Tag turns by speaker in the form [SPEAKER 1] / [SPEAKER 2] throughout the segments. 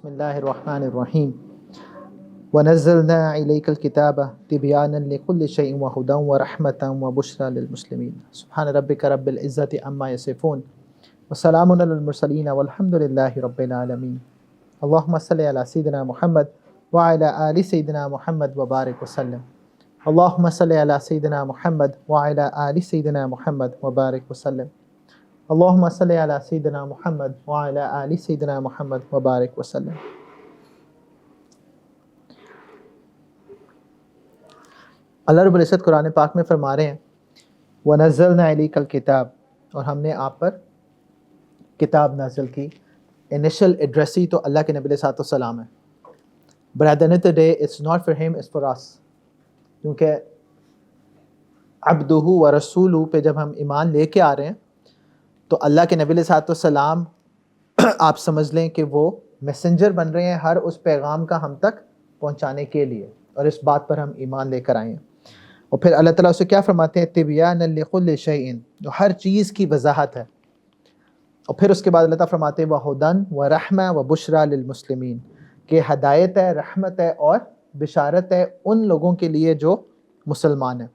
[SPEAKER 1] بسم اللہ الرحمن الرحیم ونزلنا الیک الکتاب تبیانا لکل شیء وہدی ورحمۃ وبشری للمسلمین سبحان ربک رب العزۃ عما یصفون وسلام علی المرسلین والحمد للہ رب العالمین اللہم صلی علی سیدنا محمد وعلی آل سیدنا محمد وبارک وسلم اللہم صلی علی سیدنا محمد وعلی آل سیدنا محمد وبارک وسلم اللہم صلی علی سیدنا محمد وعلی آل سیدنا محمد وبارک وسلم۔ اللہ رب العزت قرآن پاک میں فرما رہے ہیں وَنَزَّلْنَا عَلَيْكَ الْكِتَابَ، اور ہم نے آپ پر کتاب نازل کی۔ انیشل ایڈریسی تو اللہ کے نبی علیہ السلام ہے، but at the end of the day it's not for him, it's for us، کیونکہ عبدہ و رسولہ پہ جب ہم ایمان لے کے آ رہے ہیں تو اللہ کے نبی علیہ السلام آپ سمجھ لیں کہ وہ میسنجر بن رہے ہیں ہر اس پیغام کا ہم تک پہنچانے کے لیے، اور اس بات پر ہم ایمان لے کر آئے ہیں۔ اور پھر اللہ تعالیٰ اسے کیا فرماتے ہیں؟ تبیانا لکل شیء، جو ہر چیز کی وضاحت ہے۔ اور پھر اس کے بعد اللہ تعالیٰ فرماتے ہیں وہدی ورحمۃ وبشری للمسلمین، کہ ہدایت ہے، رحمت ہے اور بشارت ہے ان لوگوں کے لیے جو مسلمان ہیں۔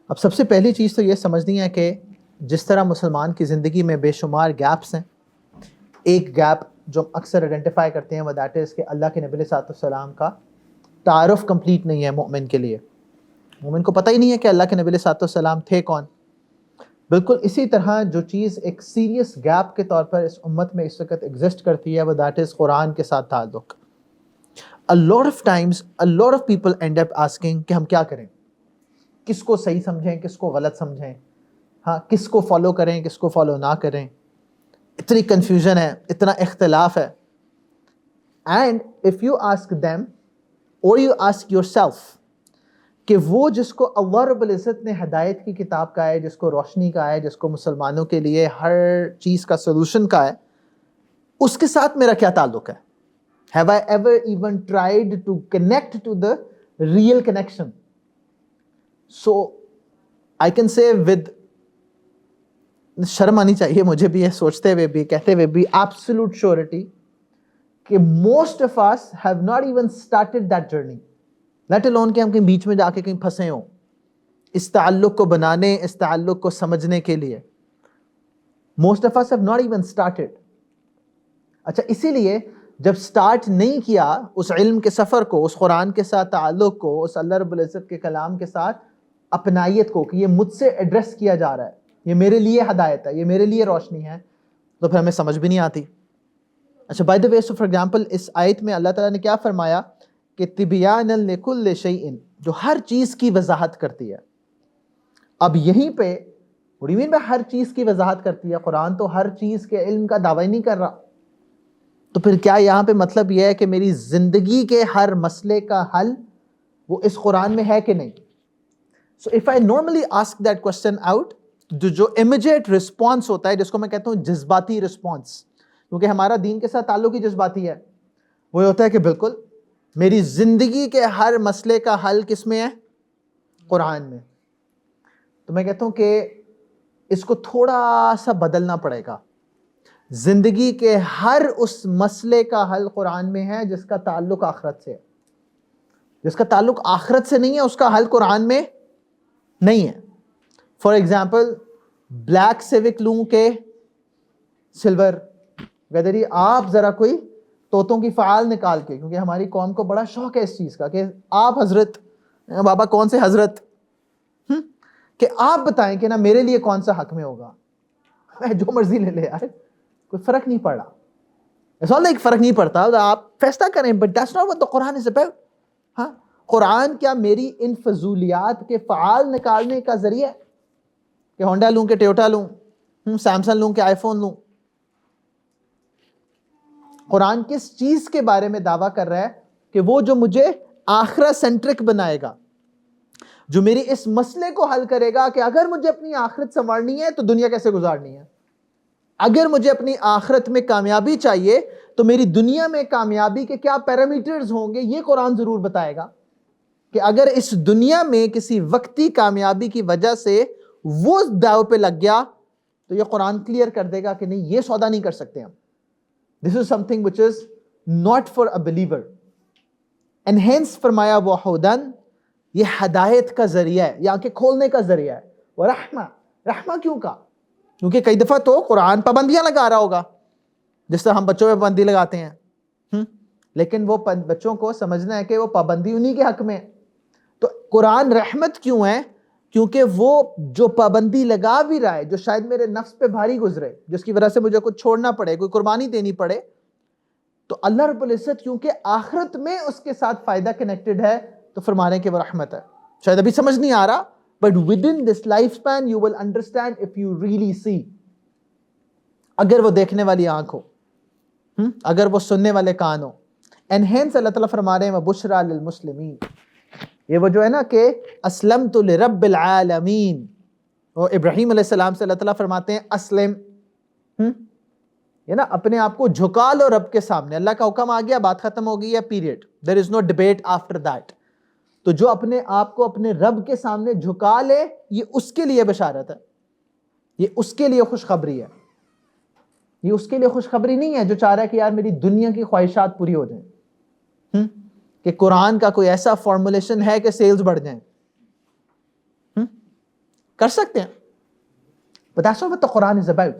[SPEAKER 1] اب سب سے پہلی چیز تو یہ سمجھنی ہے کہ جس طرح مسلمان کی زندگی میں بے شمار گیپس ہیں، ایک گیپ جو ہم اکثر آئیڈینٹیفائی کرتے ہیں وہ دیٹ از کہ اللہ کے نبی علیہ السلام کا تعارف کمپلیٹ نہیں ہے مومن کے لیے۔ مومن کو پتہ ہی نہیں ہے کہ اللہ کے نبی علیہ السلام تھے کون۔ بالکل اسی طرح جو چیز ایک سیریس گیپ کے طور پر اس امت میں اس وقت ایگزسٹ کرتی ہے وہ دیٹ از قرآن کے ساتھ تعلق۔ A lot of times a lot of people end up asking کہ ہم کیا کریں، کس کو صحیح سمجھیں، کس کو غلط سمجھیں، ہاں کس کو فالو کریں، کس کو فالو نہ کریں۔ اتنی کنفیوژن ہے، اتنا اختلاف ہے۔ And if you ask them اور یو آسک یور سیلف کہ وہ جس کو اللہ رب العزت نے ہدایت کی کتاب کا ہے، جس کو روشنی کا ہے، جس کو مسلمانوں کے لیے ہر چیز کا سلوشن کا ہے، اس کے ساتھ میرا کیا تعلق ہے؟ Have I ever even tried to connect to the real connection? So I can say with شرم آنی چاہیے مجھے بھی، یہ سوچتے ہوئے بھی، کہتے ہوئے بھی، absolute surety کہ most of us have not even started that journey, let alone کہ ہم کہیں بیچ میں جا کے کہیں پھنسے ہوں اس تعلق کو بنانے، اس تعلق کو سمجھنے کے لیے۔ most of us have not even started۔ اچھا، اسی لیے جب سٹارٹ نہیں کیا اس علم کے سفر کو، اس قرآن کے ساتھ تعلق کو، اس اللہ رب العزت کے کلام کے ساتھ اپنائیت کو، کہ یہ مجھ سے ایڈریس کیا جا رہا ہے، یہ میرے لیے ہدایت ہے، یہ میرے لیے روشنی ہے، تو پھر ہمیں سمجھ بھی نہیں آتی۔ اچھا، by the way, so for example اس آیت میں اللہ تعالیٰ نے کیا فرمایا کہ تبیانا لکل شیء، جو ہر چیز کی وضاحت کرتی ہے۔ اب یہیں پہ what do you mean by ہر چیز کی وضاحت کرتی ہے؟ قرآن تو ہر چیز کے علم کا دعویٰ نہیں کر رہا، تو پھر کیا یہاں پہ مطلب یہ ہے کہ میری زندگی کے ہر مسئلے کا حل وہ اس قرآن میں ہے کہ نہیں؟ So if I normally ask that question out, جو امیجیٹ رسپانس ہوتا ہے، جس کو میں کہتا ہوں جذباتی رسپانس، کیونکہ ہمارا دین کے ساتھ تعلق ہی جذباتی ہے، وہ ہوتا ہے کہ بالکل میری زندگی کے ہر مسئلے کا حل کس میں ہے؟ قرآن میں۔ تو میں کہتا ہوں کہ اس کو تھوڑا سا بدلنا پڑے گا۔ زندگی کے ہر اس مسئلے کا حل قرآن میں ہے جس کا تعلق آخرت سے ہے۔ جس کا تعلق آخرت سے نہیں ہے اس کا حل قرآن میں نہیں ہے۔ فار ایگزامپل، بلیک سیوک لوں کہ سلور، ویدر آپ ذرا کوئی طوطوں کی فعال نکال کے، کیونکہ ہماری قوم کو بڑا شوق ہے اس چیز کا کہ آپ حضرت، بابا کون سے حضرت، کہ آپ بتائیں کہ نا میرے لیے کون سا حق میں ہوگا، میں جو مرضی لے لے یار، کوئی فرق نہیں پڑ رہا۔ ایسا نہیں کہ فرق نہیں پڑتا، آپ فیصلہ کریں، but that's not what the Quran is about. ہاں، قرآن کیا میری ان فضولیات کے فعال نکالنے کا ذریعہ ہے کہ ہونڈا لوں کہ ٹویوٹا لوں، سیمسنگ لوں کہ آئی فون لوں؟ قرآن کس چیز کے بارے میں دعویٰ کر رہا ہے؟ کہ وہ جو مجھے آخرت سینٹرک بنائے گا، جو میری اس مسئلے کو حل کرے گا کہ اگر مجھے اپنی آخرت سنوارنی ہے تو دنیا کیسے گزارنی ہے، اگر مجھے اپنی آخرت میں کامیابی چاہیے تو میری دنیا میں کامیابی کے کیا پیرامیٹرز ہوں گے، یہ قرآن ضرور بتائے گا۔ کہ اگر اس دنیا میں کسی وقتی کامیابی کی وجہ سے وہ داؤ پہ لگ گیا تو یہ قرآن کلیئر کر دے گا کہ نہیں، یہ سودا نہیں کر سکتے ہم، This is something which is not for a believer. And hence فرمایا وہ ہدن، یہ ہدایت کا ذریعہ ہے، یہ آنکھیں کھولنے کا ذریعہ ہے. وہ رحمہ کیوں کہا؟ کیونکہ کئی دفعہ تو قرآن پابندیاں لگا رہا ہوگا، جس طرح ہم بچوں پہ پابندی لگاتے ہیں، لیکن وہ بچوں کو سمجھنا ہے کہ وہ پابندی انہی کے حق میں ہے. تو قرآن رحمت کیوں ہے؟ کیونکہ وہ جو پابندی لگا بھی رہا ہے، جو شاید میرے نفس پہ بھاری گزرے، جس کی وجہ سے مجھے کچھ چھوڑنا پڑے، کوئی قربانی دینی پڑے، تو اللہ رب العزت کیونکہ آخرت میں اس کے ساتھ فائدہ کنیکٹڈ ہے تو فرما رہے ہیں کہ وہ رحمت ہے. شاید ابھی سمجھ نہیں آ رہا، but within this lifespan you will understand if you really see. اگر وہ دیکھنے والی آنکھ ہو، اگر وہ سننے والے کان ہو. And hence اللہ تعالیٰ فرما رہے ہیں وَبُشْرَى لِلْمُسْلِمِينَ. یہ وہ جو ہے نا کہ اسلمت لرب العالمین، وہ ابراہیم علیہ السلام سے اللہ تعالیٰ فرماتے ہیں اسلم، یہ نا اپنے آپ کو جھکا لو رب کے سامنے. اللہ کا حکم آ گیا، بات ختم ہو گئی ہے، period. There is no debate after that. تو جو اپنے آپ کو اپنے رب کے سامنے جھکا لے، یہ اس کے لیے بشارت ہے، یہ اس کے لیے خوشخبری ہے. یہ اس کے لیے خوشخبری نہیں ہے جو چاہ رہا ہے کہ یار میری دنیا کی خواہشات پوری ہو جائیں، کہ قرآن کا کوئی ایسا فارمولیشن ہے کہ سیلز بڑھ جائیں. کر سکتے ہیں، but that's not what the Quran is about.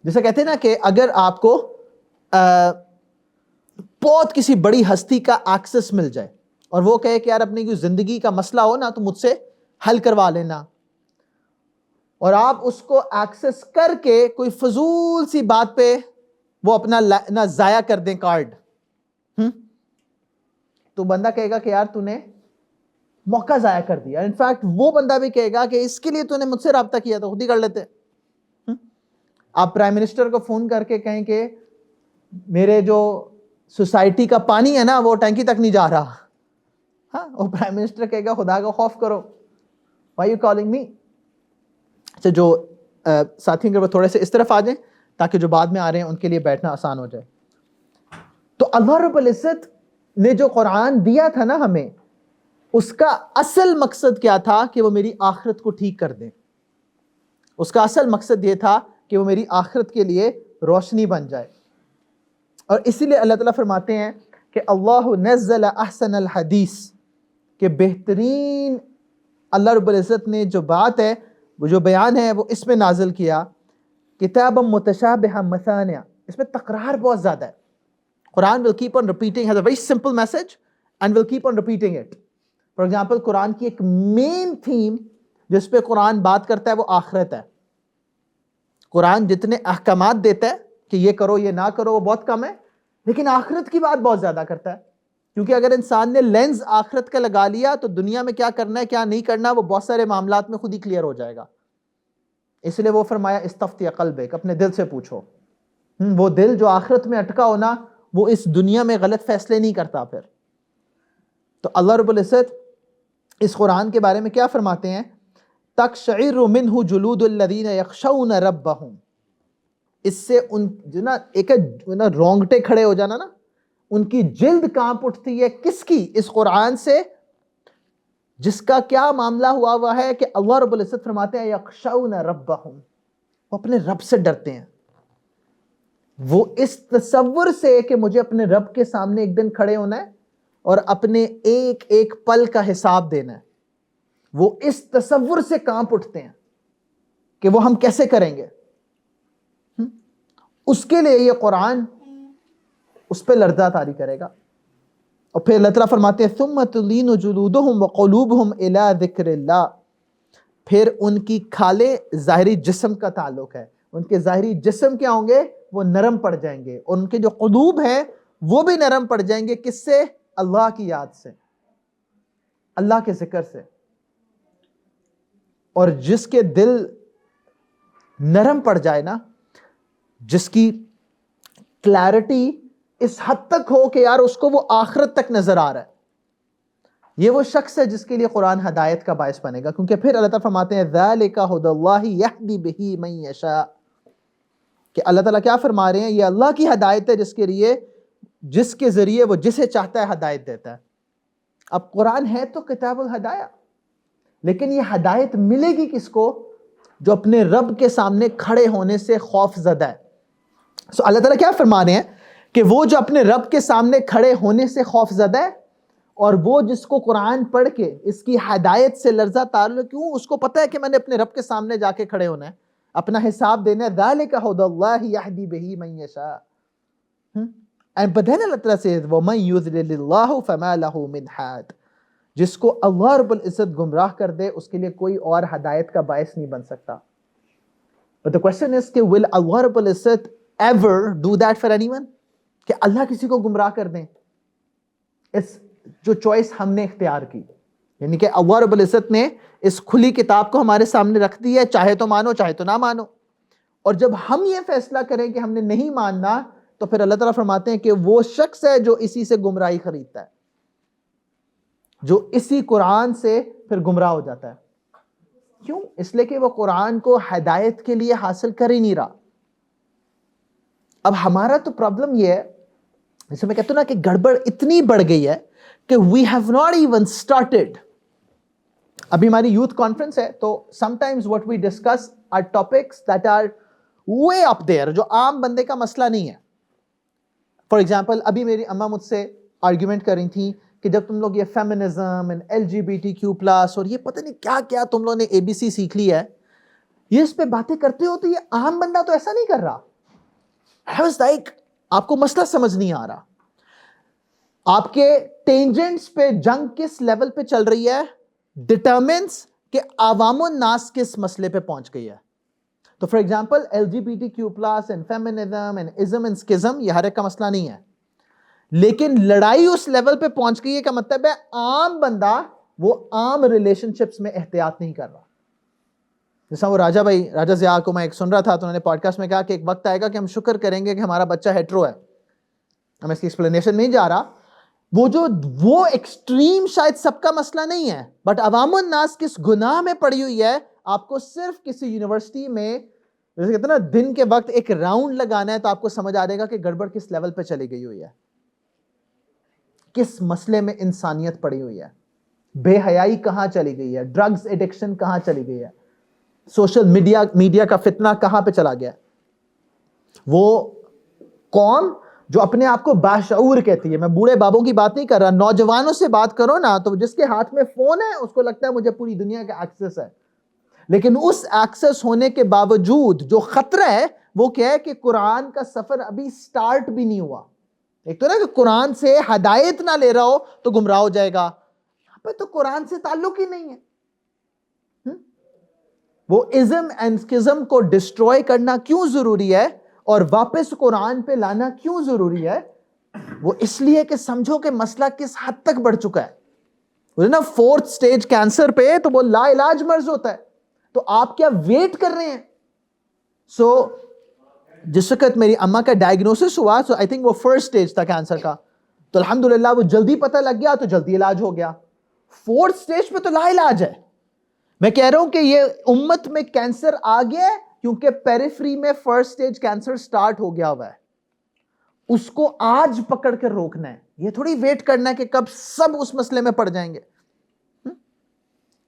[SPEAKER 1] جیسے کہتے ہیں نا کہ اگر آپ کو بہت کسی بڑی ہستی کا ایکسس مل جائے اور وہ کہے کہ یار اپنی کوئی زندگی کا مسئلہ ہو نا تو مجھ سے حل کروا لینا، اور آپ اس کو ایکسس کر کے کوئی فضول سی بات پہ وہ اپنا ضائع کر دیں کارڈ، تو بندہ کہے گا کہ یار تو نے موقع ضائع کر دیا. انفیکٹ وہ بندہ بھی کہے گا کہ اس کے لیے تو نے مجھ سے رابطہ کیا تو خود ہی کر لیتے. آپ پرائم منسٹر کو فون کر کے کہیں کہ میرے جو سوسائٹی کا پانی ہے نا وہ ٹینکی تک نہیں جا رہا، ہاں، اور پرائم منسٹر کہے گا خدا کا خوف کرو، وائی یو کالنگ می. اچھا، جو ساتھی اگر وہ تھوڑے سے اس طرف آ جائیں تاکہ جو بعد میں آ رہے ہیں ان کے لیے بیٹھنا آسان ہو جائے. تو اللہ رب العزت نے جو قرآن دیا تھا نا ہمیں، اس کا اصل مقصد کیا تھا؟ کہ وہ میری آخرت کو ٹھیک کر دیں. اس کا اصل مقصد یہ تھا کہ وہ میری آخرت کے لیے روشنی بن جائے. اور اسی لیے اللہ تعالیٰ فرماتے ہیں کہ اللہ نزل احسن الحدیث، کہ بہترین اللہ رب العزت نے جو بات ہے، وہ جو بیان ہے، وہ اس میں نازل کیا کتابا متشابہا مثانیہ. اس میں تکرار بہت زیادہ ہے. قرآن will keep on repeating, has a very simple message and will keep on repeating it. For example, قرآن کی ایک مین تھیم جس پہ قرآن بات کرتا ہے وہ آخرت ہے. قرآن جتنے احکامات دیتا ہے کہ یہ کرو یہ نہ کرو وہ بہت کم ہے، لیکن آخرت کی بات بہت زیادہ کرتا ہے. کیونکہ اگر انسان نے لینز آخرت کا لگا لیا تو دنیا میں کیا کرنا ہے کیا نہیں کرنا وہ بہت سارے معاملات میں خود ہی کلیئر ہو جائے گا. اس لیے وہ فرمایا استفتی قلبک، اپنے دل سے پوچھو. وہ دل جو آخرت میں اٹکا ہونا وہ اس دنیا میں غلط فیصلے نہیں کرتا. پھر تو اللہ رب العزت اس قرآن کے بارے میں کیا فرماتے ہیں؟ تقشعر منہ جلود الذین یخشون ربہم. اس سے ان جو نا ایک رونگٹے کھڑے ہو جانا نا، ان کی جلد کانپ اٹھتی ہے. کس کی؟ اس قرآن سے جس کا کیا معاملہ ہوا ہے کہ اللہ رب العزت فرماتے ہیں یخشون ربہم، وہ اپنے رب سے ڈرتے ہیں. وہ اس تصور سے کہ مجھے اپنے رب کے سامنے ایک دن کھڑے ہونا ہے اور اپنے ایک ایک پل کا حساب دینا ہے، وہ اس تصور سے کانپ اٹھتے ہیں کہ وہ ہم کیسے کریں گے. اس کے لیے یہ قرآن اس پہ لرزہ طاری کرے گا. اور پھر اللہ تعالیٰ فرماتے ہیں ثم تلین جلودہم وقلوبہم الی ذکر اللہ. پھر ان کی کھالیں ظاہری جسم کا تعلق ہے، ان کے ظاہری جسم کیا ہوں گے؟ وہ نرم پڑ جائیں گے، اور ان کے جو قلوب ہیں وہ بھی نرم پڑ جائیں گے. کس سے؟ اللہ کی یاد سے، اللہ کے ذکر سے. اور جس کے دل نرم پڑ جائے نا، جس کی کلیرٹی اس حد تک ہو کہ یار اس کو وہ آخرت تک نظر آ رہا ہے، یہ وہ شخص ہے جس کے لیے قرآن ہدایت کا باعث بنے گا. کیونکہ پھر اللہ تعالیٰ فرماتے ہیں ذالک ھدی اللہ یہدی بہ من یشاء، کہ اللہ تعالیٰ کیا فرما رہے ہیں؟ یہ اللہ کی ہدایت ہے جس کے ذریعے وہ جسے چاہتا ہے ہدایت دیتا ہے. اب قرآن ہے تو کتاب الہدایہ، لیکن یہ ہدایت ملے گی کس کو؟ جو اپنے رب کے سامنے کھڑے ہونے سے خوف زدہ ہے، سو اللہ تعالیٰ کیا فرما رہے ہیں کہ وہ جو اپنے رب کے سامنے کھڑے ہونے سے خوف زدہ ہے، اور وہ جس کو قرآن پڑھ کے اس کی ہدایت سے لرزہ تعلق، کیوں؟ اس کو پتہ ہے کہ میں نے اپنے رب کے سامنے جا کے کھڑے ہونا ہے، اپنا حساب دینا ہے. ذَلِكَ هُدَى اللَّهِ يَهْدِي بِهِ مَن يَشَاءُ. And but then اللہ تعالیٰ says وَمَن يُضْلِلِ اللَّهُ فَمَا لَهُ مِنْ هَادٍ. جس کو اللہ رب العزت گمراہ کر دے اس کے لیے کوئی اور ہدایت کا باعث نہیں بن سکتا. But the question is کہ will اللہ رب العزت ever do that for anyone؟ کہ اللہ کسی کو گمراہ کر دیں؟ اس جو چوائس ہم نے اختیار کی، یعنی کہ اللہ رب العزت نے اس کھلی کتاب کو ہمارے سامنے رکھ دی ہے، چاہے تو مانو چاہے تو نہ مانو. اور جب ہم یہ فیصلہ کریں کہ ہم نے نہیں ماننا، تو پھر اللہ تعالیٰ فرماتے ہیں کہ وہ شخص ہے جو اسی سے گمراہی خریدتا ہے، جو اسی قرآن سے پھر گمراہ ہو جاتا ہے. کیوں؟ اس لیے کہ وہ قرآن کو ہدایت کے لیے حاصل کر ہی نہیں رہا. اب ہمارا تو پرابلم یہ ہے، جسے میں کہتا ہوں نا کہ گڑبڑ اتنی بڑھ گئی ہے کہ we have not even started. ابھی ہماری یوتھ کانفرنس ہے، تو sometimes what we discuss are topics that are way up there، جو عام بندے کا مسئلہ نہیں ہے. فار ایگزامپل ابھی میری اماں مجھ سے آرگیومنٹ کر رہی تھیں کہ جب تم لوگ یہ فیمنزم اینڈ LGBTQ+ اور یہ پتہ نہیں کیا کیا تم لوگوں نے ABC سیکھ لی ہے، یہ اس پہ باتیں کرتے ہو، تو یہ عام بندہ تو ایسا نہیں کر رہا. I was like آپ کو مسئلہ سمجھ نہیں آ رہا. آپ کے ٹینجنٹس پہ جنگ کس لیول پہ چل رہی ہے ڈٹرمنس کہ عوام الناس کس مسئلے پہ پہنچ گئی ہے. تو for example LGBTQ+ and feminism and ism and schism یہ ہر ایک کا مسئلہ نہیں ہے، لیکن لڑائی اس لیول پہ پہنچ گئی ہے کا مطلب ہے عام بندہ وہ عام ریلیشن شپس میں احتیاط نہیں کر رہا. جیسا وہ راجہ ضیاء کو میں ایک سن رہا تھا، تو انہوں نے پوڈ کاسٹ میں کہا کہ ایک وقت آئے گا کہ ہم شکر کریں گے کہ ہمارا بچہ ہیٹرو ہے. ہم اس کی ایکسپلینیشن نہیں جا رہا. وہ ایکسٹریم شاید سب کا مسئلہ نہیں ہے، بٹ عوام الناس کس گناہ میں پڑی ہوئی ہے. آپ کو صرف کسی یونیورسٹی میں جیسے کہتے ہیں نا دن کے وقت ایک راؤنڈ لگانا ہے، تو آپ کو سمجھ آ جائے گا کہ گڑبڑ کس لیول پہ چلی گئی ہوئی ہے، کس مسئلے میں انسانیت پڑی ہوئی ہے، بے حیائی کہاں چلی گئی ہے، ڈرگز ایڈکشن کہاں چلی گئی ہے، سوشل میڈیا کا فتنہ کہاں پہ چلا گیا. وہ قوم جو اپنے آپ کو باشعور کہتی ہے، میں بوڑھے بابوں کی بات نہیں کر رہا، نوجوانوں سے بات کرو نا، تو جس کے ہاتھ میں فون ہے اس کو لگتا ہے مجھے پوری دنیا کا ایکسس ہے. لیکن اس ایکسس ہونے کے باوجود جو خطرہ ہے وہ کیا ہے کہ قرآن کا سفر ابھی سٹارٹ بھی نہیں ہوا. ایک تو نا کہ قرآن سے ہدایت نہ لے رہا ہو تو گمراہ ہو جائے گا، یہاں پہ تو قرآن سے تعلق ہی نہیں ہے. وہ ازم اینڈ اسکزم کو ڈسٹروائے کرنا کیوں ضروری ہے اور واپس قرآن پہ لانا کیوں ضروری ہے؟ وہ اس لیے کہ سمجھو کہ مسئلہ کس حد تک بڑھ چکا ہے. نا 4th stage کینسر پہ تو وہ لا علاج مرض ہوتا ہے، تو آپ کیا ویٹ کر رہے ہیں؟ سو جس وقت میری اماں کا ڈائگنوسس ہوا، سو آئی تھنک وہ 1st stage تھا کینسر کا، تو الحمدللہ وہ جلدی پتہ لگ گیا تو جلدی علاج ہو گیا. 4th stage پہ تو لا علاج ہے. میں کہہ رہا ہوں کہ یہ امت میں کینسر آ گیا ہے کیونکہ پیریفری میں 1st stage کینسر سٹارٹ ہو گیا ہوا ہے. اس کو آج پکڑ کر روکنا ہے، یہ تھوڑی ویٹ کرنا ہے کہ کب سب اس مسئلے میں پڑ جائیں گے،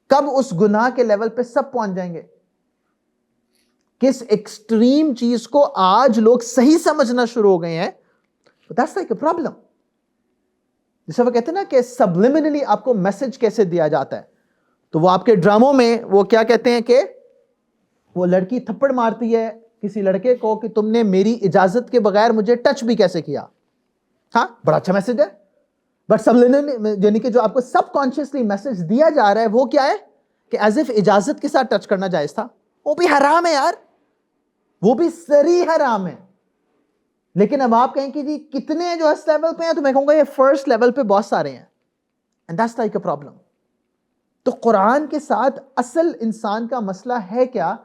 [SPEAKER 1] کب اس گناہ کے لیول پہ سب پہنچ جائیں گے. کس ایکسٹریم چیز کو آج لوگ صحیح سمجھنا شروع ہو گئے ہیں. That's like a problem. جسے وہ کہتے ہیں نا کہ سبلیمنلی آپ کو میسج کیسے دیا جاتا ہے. تو وہ آپ کے ڈراموں میں وہ کیا کہتے ہیں کہ وہ لڑکی تھپڑ مارتی ہے کسی لڑکے کو کہ تم نے میری اجازت کے بغیر مجھے ٹچ بھی کیسے کیا. ہاں بڑا اچھا میسج ہے، بٹ سبلیمنلی یعنی کہ جو آپ کو سب کانشیسلی میسج دیا جا رہا ہے وہ کیا ہے کہ ایز اف اجازت کے ساتھ ٹچ کرنا جائز تھا. وہ بھی حرام ہے یار، وہ بھی صریح حرام ہے. لیکن اب آپ کہیں کہ جی کتنے جو اس لیول پہ ہیں، تو میں کہوں گا یہ 1st لیول پہ بہت سارے ہیں. And that's like a problem. تو قرآن کے ساتھ اصل انسان کا مسئلہ ہے کیا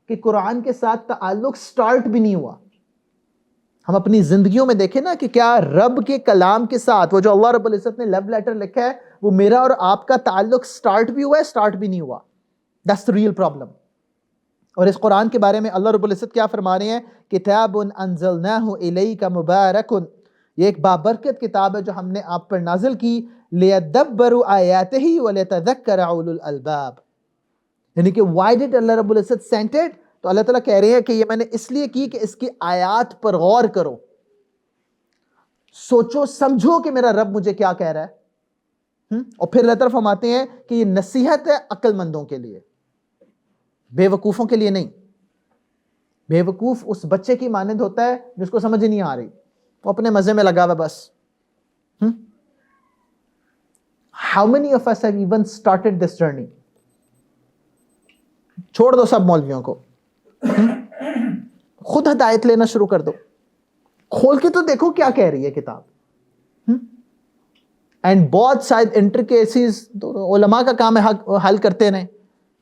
[SPEAKER 1] کہ قرآن کے ساتھ تعلق سٹارٹ بھی نہیں ہوا. ہم اپنی زندگیوں میں دیکھیں نا کہ کیا رب کے کلام کے ساتھ وہ جو اللہ رب العزت نے لو لیٹر لکھا ہے وہ میرا اور آپ کا تعلق سٹارٹ بھی ہوا ہے، سٹارٹ بھی نہیں ہوا. That's the real problem. اور اس قرآن کے بارے میں اللہ رب العزت کیا فرما رہے ہیں؟ کتاب انزلناہ الیک مبارک، یہ ایک بابرکت کتاب ہے جو ہم نے آپ پر نازل کی، لیدبروا آیاتہ ولیتذکر اولو الالباب. یعنی کہ why did اللہ رب العزت send it؟ تو اللہ تعالیٰ کہہ رہے ہیں کہ یہ میں نے اس لیے کی کہ اس کی آیات پر غور کرو, سوچو سمجھو کہ میرا رب مجھے کیا کہہ رہا ہے. اور پھر اللہ تعالیٰ فرماتے ہیں کہ یہ نصیحت ہے عقل مندوں کے لیے, بے وقوفوں کے لیے نہیں. بے وقوف اس بچے کی مانند ہوتا ہے جس کو سمجھ نہیں آ رہی, وہ اپنے مزے میں لگا ہوا بس. How many of us have even started this journey? چھوڑ دو سب مولویوں کو, خود ہدایت لینا شروع کر دو, کھول کے تو دیکھو کیا کہہ رہی ہے کتاب. اینڈ بہت سائڈ انٹرکیسیز علماء کا کام ہے حل کرتے رہیں,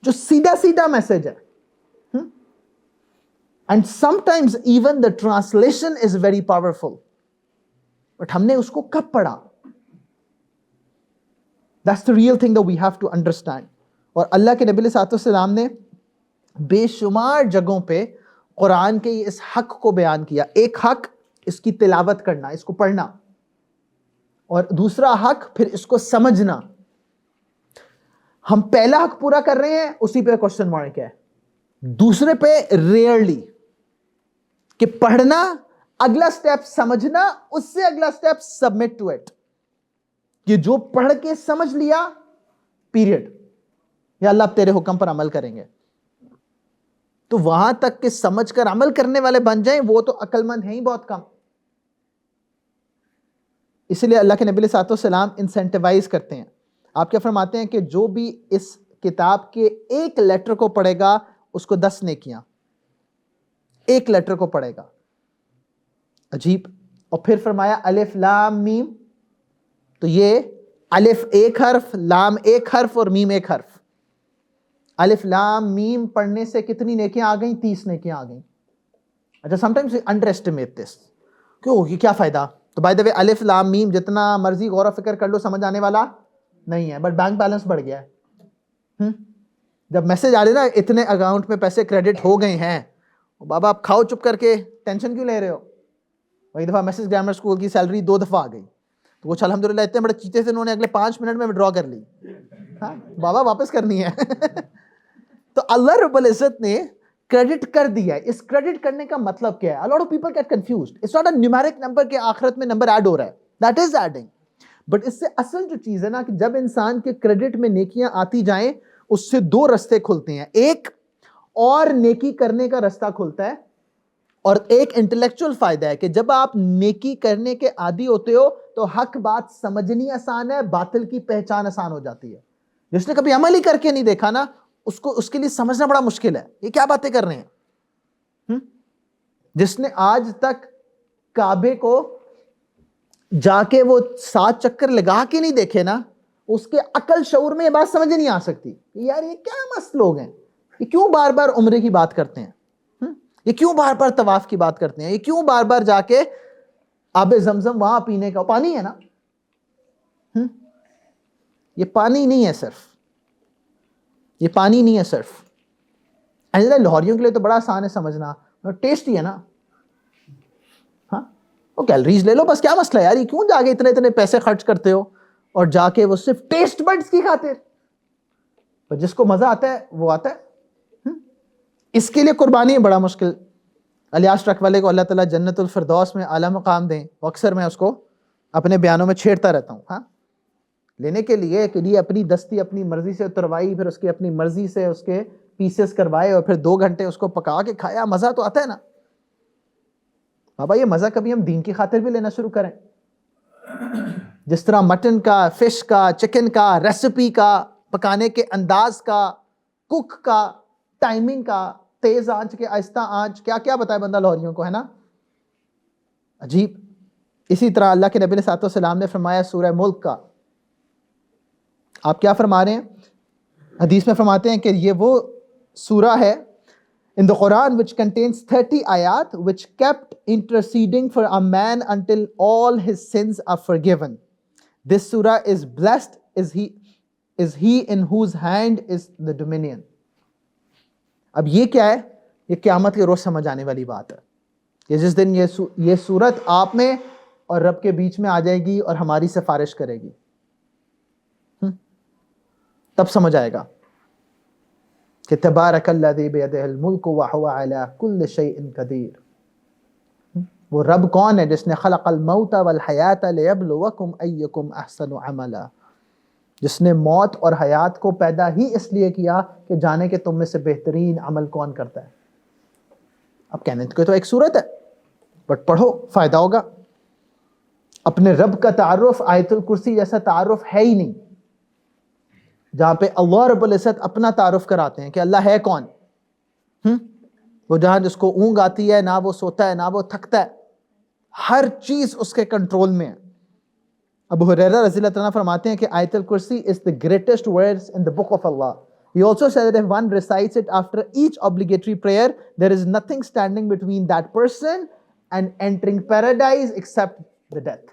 [SPEAKER 1] جو سیدھا سیدھا میسج ہے. And some times even the translation is very powerful, but ہم نے اس کو کب پڑھا؟ That's the real thing that we have to understand. اور اللہ کے نبی صلی اللہ علیہ وسلم نے بے شمار جگہوں پہ قرآن کے اس حق کو بیان کیا. ایک حق اس کی تلاوت کرنا, اس کو پڑھنا, اور دوسرا حق پھر اس کو سمجھنا. ہم پہلا حق پورا کر رہے ہیں, اسی پہ کوشچن مارک ہے. دوسرے پہ ریئرلی کہ پڑھنا, اگلا سٹیپ سمجھنا, اس سے اگلا سٹیپ سبمٹ ٹو اٹ, کہ جو پڑھ کے سمجھ لیا پیریڈ, یا اللہ اب تیرے حکم پر عمل کریں گے. تو وہاں تک کہ سمجھ کر عمل کرنے والے بن جائیں, وہ تو عقل مند ہیں ہی بہت کم. اس لیے اللہ کے نبی صلی اللہ علیہ وسلم انسینٹیوائز کرتے ہیں. آپ کیا فرماتے ہیں کہ جو بھی اس کتاب کے ایک لیٹر کو پڑھے گا اس کو 10 نیکیاں, ایک لیٹر کو پڑھے گا. عجیب. اور پھر فرمایا الف لام میم, تو یہ الف ایک حرف, لام ایک حرف اور میم ایک حرف. الف لام میم پڑھنے سے کتنی نیکیاں آ گئیں؟ 30 نیکیاں آ گئیں. اچھا, سم ٹائمز انڈر ایسٹیمیٹ دس, کیوں, یہ کیا فائدہ؟ تو بائی دا وے الف لام میم جتنا مرضی غور و فکر کر لو سمجھ آنے والا نہیں ہے, بٹ بینک بیلنس بڑھ گیا ہے. جب میسج آ رہے نا اتنے اکاؤنٹ میں پیسے کریڈٹ ہو گئے ہیں, بابا آپ کھاؤ چپ کر کے, ٹینشن کیوں لے رہے ہو؟ وہی دفعہ میسج گرامر اسکول کی سیلری 2 دفعہ آ گئی, تو وہ الحمدللہ اتنے بڑے چیتے سے انہوں نے اگلے 5 منٹ میں ودرا کر لی. ہاں بابا واپس کرنی ہے. تو اللہ رب العزت نے کریڈٹ کر دیا ہے. اس کریڈٹ کرنے کا مطلب کیا ہے؟ A lot of people get confused. It's not a numeric number کہ آخرت میں نمبر ایڈ ہو رہا ہے. That is adding. بٹ اس سے اصل جو چیز ہے نا, کہ جب انسان کے کریڈٹ میں نیکیاں آتی جائیں, اس سے 2 رستے کھلتے ہیں. ایک اور نیکی کرنے کا رستہ کھلتا ہے, اور ایک انٹلیکچوئل فائدہ ہے کہ جب آپ نیکی کرنے کے عادی ہوتے ہو تو حق بات سمجھنی آسان ہے, باطل کی پہچان آسان ہو جاتی ہے. جس نے کبھی عمل ہی کر کے نہیں دیکھا نا, اس کے لیے سمجھنا بڑا مشکل ہے یہ کیا باتیں کر رہے ہیں. جس نے آج تک کعبے کو جا کے وہ 7 چکر لگا کے نہیں دیکھے نا, اس کے عقل شعور میں یہ بات سمجھ نہیں آ سکتی یار یہ کیا مست لوگ ہیں, یہ کیوں بار بار عمرے کی بات کرتے ہیں, یہ کیوں بار بار طواف کی بات کرتے ہیں, یہ کیوں بار بار جا کے آب زمزم وہاں پینے کا, پانی ہے نا, یہ پانی نہیں ہے صرف, یہ پانی نہیں ہے صرف. لاہوریوں کے لیے تو بڑا آسان ہے سمجھنا, ٹیسٹی ہے نا. ہاں وہ کیلریز لے لو بس, کیا مسئلہ ہے یار, یہ کیوں جا کے اتنے پیسے خرچ کرتے ہو اور جا کے وہ صرف ٹیسٹ بڈز کی خاطر. پر جس کو مزہ آتا ہے وہ آتا ہے. اس کے لیے قربانی بڑا مشکل. الیاس ٹرک والے کو اللہ تعالیٰ جنت الفردوس میں اعلیٰ مقام دیں, اکثر میں اس کو اپنے بیانوں میں چھیڑتا رہتا ہوں. ہاں لینے کے لیے اپنی دستی اپنی مرضی سے اتروائی, پھر اس کی اپنی مرضی سے اس کے پیسز کروائے, اور پھر 2 گھنٹے اس کو پکا کے کھایا, مزہ تو آتا ہے نا. بابا یہ مزہ کبھی ہم دین کی خاطر بھی لینا شروع کریں, جس طرح مٹن کا, فش کا, چکن کا, ریسیپی کا, پکانے کے انداز کا, کوک کا, ٹائمنگ کا, تیز آنچ کے آہستہ آنچ, کیا کیا بتائے بندہ لاہوریوں کو, ہے نا, عجیب. اسی طرح اللہ کے نبی صلی اللہ علیہ وسلم نے فرمایا سورہ ملک کا, آپ کیا فرما رہے ہیں؟ حدیث میں فرماتے ہیں کہ یہ وہ سورہ ہے in the Quran which contains 30 ayat which kept interceding for a man until all his sins are forgiven. This surah is blessed is he in whose hand is the dominion. اب یہ کیا ہے؟ یہ قیامت کے روز سمجھ آنے والی بات ہے کہ جس دن یہ صورت آپ میں اور رب کے بیچ میں آ جائے گی اور ہماری سفارش کرے گی, تب سمجھ آئے گا. کہ تبارک الذی بیدہ الملک وہو علی کل شیء قدیر. وہ رب کون ہے جس نے خلق الموت والحیات لیبلوکم ایکم احسن عملا، جس نے موت اور حیات کو پیدا ہی اس لیے کیا کہ جانے کہ تم میں سے بہترین عمل کون کرتا ہے. اب کہنے کے تو ایک صورت ہے، بٹ پڑھو فائدہ ہوگا. اپنے رب کا تعارف آیت الکرسی جیسا تعارف ہے ہی نہیں، جہاں پہ اللہ رب العزت اپنا تعارف کراتے ہیں کہ اللہ ہے کون. وہ جہاں جس کو اونگ آتی ہے، نہ وہ سوتا ہے نہ وہ تھکتا ہے، ہر چیز اس کے کنٹرول میں ہے. ابو ہریرہ رضی اللہ عنہ فرماتے ہیں کہ آیت الکرسی is the greatest words in the book of Allah. He also said that if one recites it after each obligatory prayer, there is nothing standing between that person and entering paradise except the death.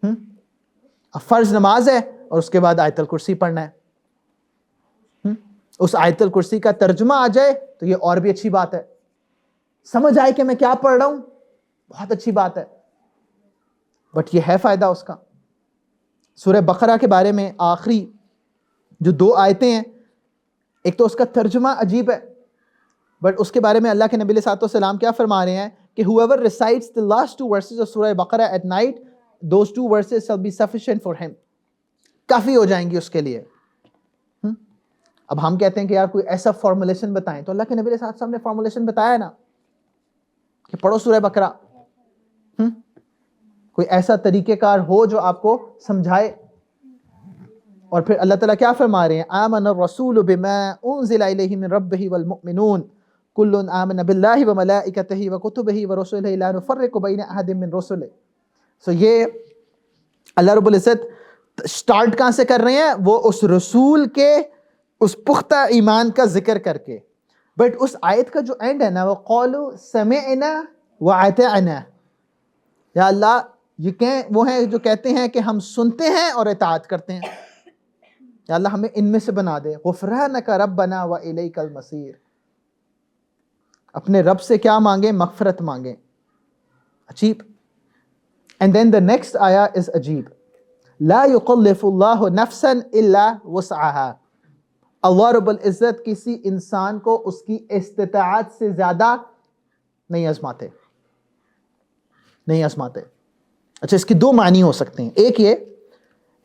[SPEAKER 1] اب فرض نماز ہے اور اس کے بعد آیت الکرسی پڑھنا ہے. اس آیت الکرسی کا ترجمہ آ جائے تو یہ اور بھی اچھی بات ہے. سمجھ آئے کہ میں کیا پڑھ رہا ہوں، بہت اچھی بات ہے. بٹ یہ ہے فائدہ اس کا. سورہ بقرہ کے بارے میں آخری جو 2 آیتیں ہیں، ایک تو اس کا ترجمہ عجیب ہے، بٹ اس کے بارے میں اللہ کے نبی صلی اللہ علیہ وسلم کیا فرما رہے ہیں کہ whoever recites the last 2 verses of سورہ بقرہ at night, those 2 verses shall be sufficient for him. کافی ہو جائیں گی اس کے لیے. اب ہم کہتے ہیں کہ یار کوئی ایسا فارمولیشن بتائیں، تو اللہ کے نبی صلی اللہ علیہ وسلم نے فارمولیشن بتایا نا کہ پڑھو سورہ بقرہ. کوئی ایسا طریقہ کار ہو جو آپ کو سمجھائے. اور پھر اللہ تعالیٰ کیا فرما رہے ہیں، آمن الرسول بما انزل الیہ من ربہ والمؤمنون کل آمن باللہ وملائکتہ وکتبہ ورسلہ لا نفرق بین احد من رسلہ. سو یہ اللہ رب العزت سٹارٹ کہاں سے کر رہے ہیں، وہ اس رسول کے اس پختہ ایمان کا ذکر کر کے. بٹ اس آیت کا جو اینڈ ہے نا، وہ قولوا سمعنا واطعنا. یا اللہ یہ وہ ہیں جو کہتے ہیں کہ ہم سنتے ہیں اور اطاعت کرتے ہیں. یا اللہ ہمیں ان میں سے بنا دے. غفرانک ربنا والیک المصیر. اپنے رب سے کیا مانگیں، مغفرت مانگیں. عجیب. And then the next ayah is عجیب. لا يكلف اللہ نفسا الا وسعها. اللہ رب العزت کسی انسان کو اس کی استطاعت سے زیادہ نہیں آزماتے. اچھا، اس کی 2 معنی ہو سکتے ہیں. ایک یہ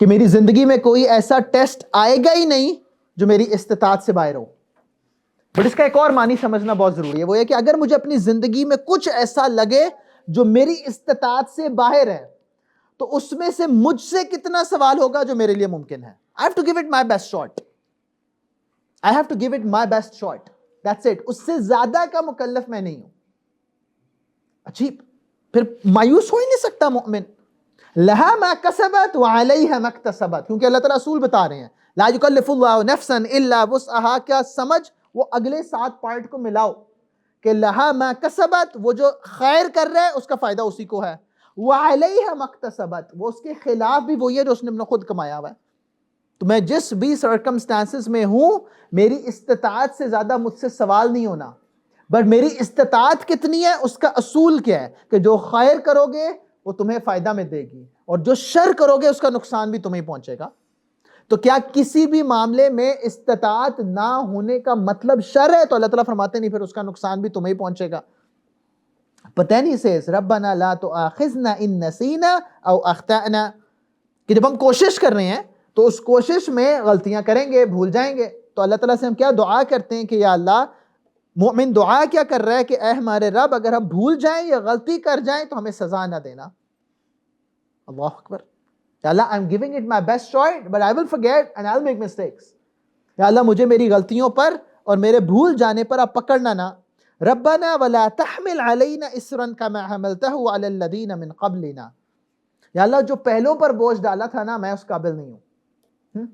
[SPEAKER 1] کہ میری زندگی میں کوئی ایسا ٹیسٹ آئے گا ہی نہیں جو میری استطاعت سے باہر ہو. بٹ اس کا ایک اور معنی سمجھنا بہت ضروری ہے. وہ یہ کہ اگر مجھے اپنی زندگی میں کچھ ایسا لگے جو میری استطاعت سے باہر ہے، تو اس میں سے مجھ سے کتنا سوال ہوگا جو میرے لیے ممکن ہے. I have to give it my best shot. That's it. اس سے زیادہ کا مکلف میں نہیں ہوں. عجیب. پھر مایوس ہو ہی نہیں سکتا مومن. لہا ما کسبت وعلیہا ما اکتسبت، کیونکہ اللہ تعالیٰ اصول بتا رہے ہیں لا یکلف اللہ نفسا الا وسعها. کیا سمجھ، وہ اگلے 7 پارٹ کو ملاؤ کہ لہا ما کسبت، وہ جو خیر کر رہا ہے اس کا فائدہ اسی کو ہے. وعلیہا ما اکتسبت، وہ اس کے خلاف بھی وہی ہے جو اس نے اپنا خود کمایا ہوا ہے. تو میں جس بھی سرکمسٹانسز میں ہوں، میری استطاعت سے زیادہ مجھ سے سوال نہیں ہونا. بٹ میری استطاعت کتنی ہے اس کا اصول کیا ہے کہ جو خیر کرو گے وہ تمہیں فائدہ میں دے گی، اور جو شر کرو گے اس کا نقصان بھی تمہیں پہنچے گا. تو کیا کسی بھی معاملے میں استطاعت نہ ہونے کا مطلب شر ہے؟ تو اللہ تعالیٰ فرماتے نہیں، پھر اس کا نقصان بھی تمہیں پہنچے گا. But then he says ربنا لا تؤاخذنا ان نسینا او اخطأنا، کہ جب ہم کوشش کر رہے ہیں تو اس کوشش میں غلطیاں کریں گے، بھول جائیں گے. تو اللہ تعالیٰ سے ہم کیا دعا کرتے ہیں کہ یا اللہ، مومن دعا کیا کر رہا ہے کہ اے ہمارے رب، اگر ہم بھول جائیں یا غلطی کر جائیں تو ہمیں سزا نہ دینا. اللہ اکبر. یا اللہ I'm giving it my best shot but I will forget and I'll make mistakes. یا اللہ مجھے میری غلطیوں پر اور میرے بھول جانے پر آپ پکڑنا نہ. ربنا ولا تحمل علینا اسرا کما حملتہ علی الذین من قبلنا. یا اللہ جو پہلوں پر بوجھ ڈالا تھا نا، میں اس قابل نہیں ہوں.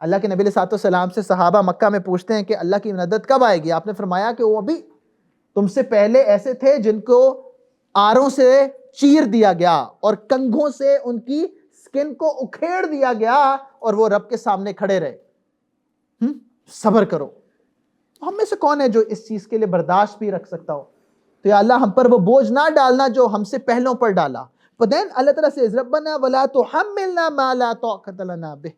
[SPEAKER 1] اللہ کے نبی صلی اللہ علیہ وسلم سے صحابہ مکہ میں پوچھتے ہیں کہ اللہ کی مدد کب آئے گی؟ آپ نے فرمایا کہ وہ ابھی. تم سے پہلے ایسے تھے جن کو آروں سے چیر دیا گیا اور کنگھوں سے ان کی سکن کو اکھیڑ دیا گیا، اور وہ رب کے سامنے کھڑے رہے. صبر کرو. ہم میں سے کون ہے جو اس چیز کے لیے برداشت بھی رکھ سکتا ہو؟ تو یا اللہ ہم پر وہ بوجھ نہ ڈالنا جو ہم سے پہلوں پر ڈالا. But then اللہ تعالیٰ سے ربنا ولا تحملنا ما لا طاقت لنا به.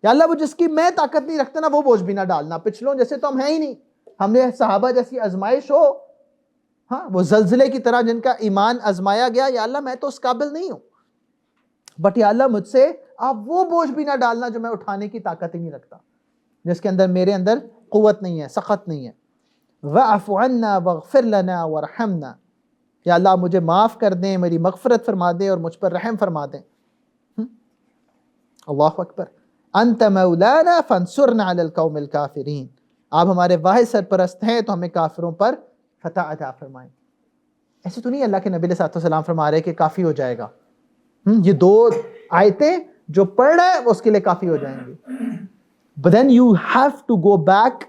[SPEAKER 1] یا اللہ وہ جس کی میں طاقت نہیں رکھتا نا وہ بوجھ بھی نہ ڈالنا، پچھلوں جیسے تو ہم ہیں ہی نہیں، ہمیں صحابہ جیسی آزمائش ہو، ہاں وہ زلزلے کی طرح جن کا ایمان آزمایا گیا، یا اللہ میں تو اس قابل نہیں ہوں، بٹ یا اللہ مجھ سے آپ وہ بوجھ بھی نہ ڈالنا جو میں اٹھانے کی طاقت ہی نہیں رکھتا، جس کے اندر میرے اندر قوت نہیں ہے، سخت نہیں ہے۔ وَاعْفُ عَنَّا وَاغْفِرْ لَنَا وَارْحَمْنَا، یا اللہ مجھے معاف کر دیں، میری مغفرت فرما دیں اور مجھ پر رحم فرما دیں۔ اللہ اکبر۔ انت مولانا فانصرنا علی القوم الکافرین، آپ ہمارے واحد سرپرست ہیں تو ہمیں کافروں پر فتح عطا فرمائیں۔ ایسے تو نہیں اللہ کے نبی علیہ الصلوۃ والسلام فرما رہے کہ کافی ہو جائے گا، یہ 2 آیتیں جو پڑھ رہا ہے اس کے لیے کافی ہو جائیں گی، but then you have to go back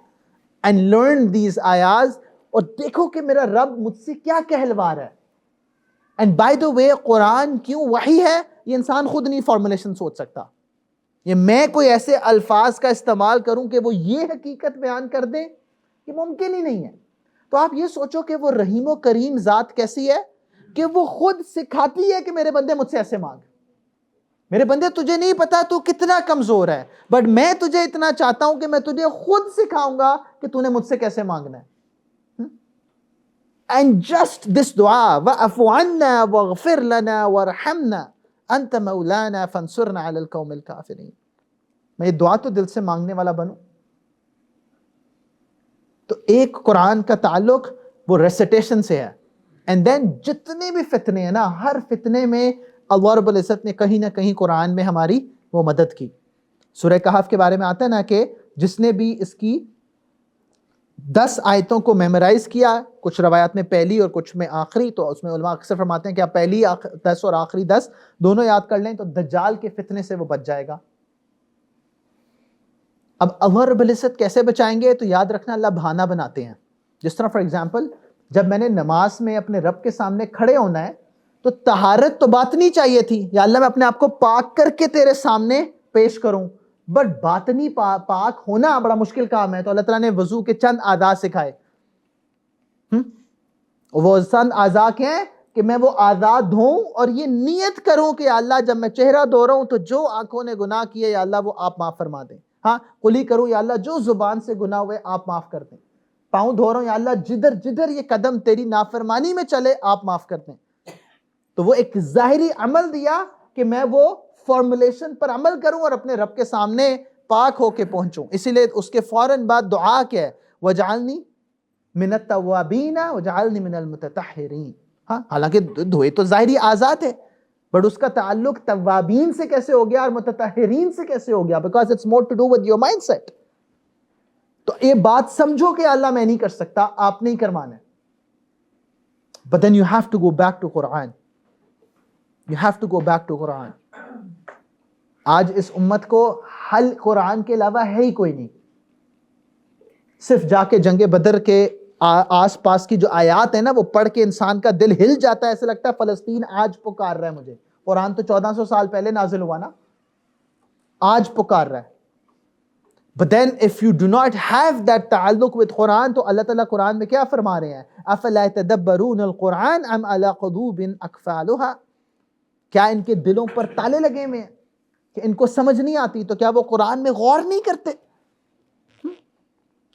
[SPEAKER 1] and learn these ayahs اور دیکھو کہ میرا رب مجھ سے کیا کہلوا رہا ہے۔ and by the way قرآن کیوں وحی ہے یہ انسان خود نہیں فارمولیشن سوچ سکتا، یہ میں کوئی ایسے الفاظ کا استعمال کروں کہ وہ یہ حقیقت بیان کر دیں، یہ ممکن ہی نہیں ہے۔ تو آپ یہ سوچو کہ وہ رحیم و کریم ذات کیسی ہے کہ وہ خود سکھاتی ہے کہ میرے بندے مجھ سے ایسے مانگ، میرے بندے تجھے نہیں پتا تو کتنا کمزور ہے، بٹ میں تجھے اتنا چاہتا ہوں کہ میں تجھے خود سکھاؤں گا کہ تو نے مجھ سے کیسے مانگنا ہے۔ And just this dua وَاعْفُ عَنَّا وَاغْفِرْ لَنَا وَارْحَمْنَا أَنْتَ مَوْلَانَا فَانْصُرْنَا عَلَى الْقَوْمِ الْكَافِرِينَ، میں یہ دعا تو دل سے مانگنے والا بنوں۔ تو ایک قرآن کا تعلق وہ ریسیٹیشن سے ہے، اینڈ دین جتنے بھی فتنے ہیں نا، ہر فتنے میں اللہ رب العزت نے کہیں نہ کہیں قرآن میں ہماری وہ مدد کی۔ سورہ کہف کے بارے میں آتا ہے نا کہ جس نے بھی اس کی 10 آیتوں کو میمورائز کیا، کچھ روایات میں پہلی اور کچھ میں آخری، تو اس میں علماء اکثر فرماتے ہیں کہ آپ پہلی 10 اور آخری 10 دونوں یاد کر لیں تو دجال کے فتنے سے وہ بچ جائے گا۔ اب اللہ رب العزت کیسے بچائیں گے؟ تو یاد رکھنا اللہ بہانہ بناتے ہیں۔ جس طرح فار ایگزامپل جب میں نے نماز میں اپنے رب کے سامنے کھڑے ہونا ہے تو طہارت تو باطنی چاہیے تھی، یا اللہ میں اپنے آپ کو پاک کر کے تیرے سامنے پیش کروں، بٹ باطنی پاک ہونا بڑا مشکل کام ہے، تو اللہ تعالیٰ نے وضو کے چند اعضاء سکھائے۔ وہ چند اعضاء کیا ہیں کہ میں وہ اعضاء دھوؤں اور یہ نیت کروں کہ یا اللہ جب میں چہرہ دھو رہا ہوں تو جو آنکھوں نے گناہ کیے یا اللہ وہ آپ معاف فرما دیں، ہاں قلی کروں یا اللہ جو زبان سے گناہ ہوئے آپ معاف کر دیں، پاؤں دھو رہا ہوں یا اللہ جدھر جدھر یہ قدم تیری نافرمانی میں چلے آپ معاف کر دیں۔ تو وہ ایک ظاہری عمل دیا کہ میں وہ فارمولیشن پر عمل کروں اور اپنے رب کے سامنے پاک ہو کے پہنچوں۔ اسی لیے اس کے فوراً بعد دعا کیا ہے، وَجْعَلْنِي مِنَ التَّوَّابِينَ وَجْعَلْنِي مِنَ الْمُتَطَہِّرِينَ۔ ہاں حالانکہ دھوئے تو ظاہری آزاد ہے، بٹ اس کا تعلق توابین سے کیسے ہو گیا اور متطہرین سے کیسے ہو گیا؟ Because it's more to do with your mindset. تو یہ بات سمجھو کہ اللہ میں نہیں کر سکتا، آپ نہیں کروانا ہے، but then you have to go back to Quran. You have to go back to Quran. آج اس امت کو حل قرآن کے علاوہ ہے ہی کوئی نہیں، صرف جا کے جنگ بدر کے آس پاس کی جو آیات ہیں نا وہ پڑھ کے انسان کا دل ہل جاتا ہے، ایسے لگتا ہے فلسطین آج پکار رہا ہے مجھے۔ قرآن تو 1400 سال پہلے نازل ہوا نا، آج پکار رہا ہے۔ But then if you do not have that تعلق with قرآن تو اللہ تعالیٰ قرآن میں کیا فرما رہے ہیں؟ أَفَلَا يَتَدَبَّرُونَ الْقُرْآنَ أَمْ عَلَىٰ قُلُوبٍ أَقْفَالُهَا، کیا ان کے دلوں پر تالے لگے ہوئے ہیں کہ ان کو سمجھ نہیں آتی؟ تو کیا وہ قرآن میں غور نہیں کرتے؟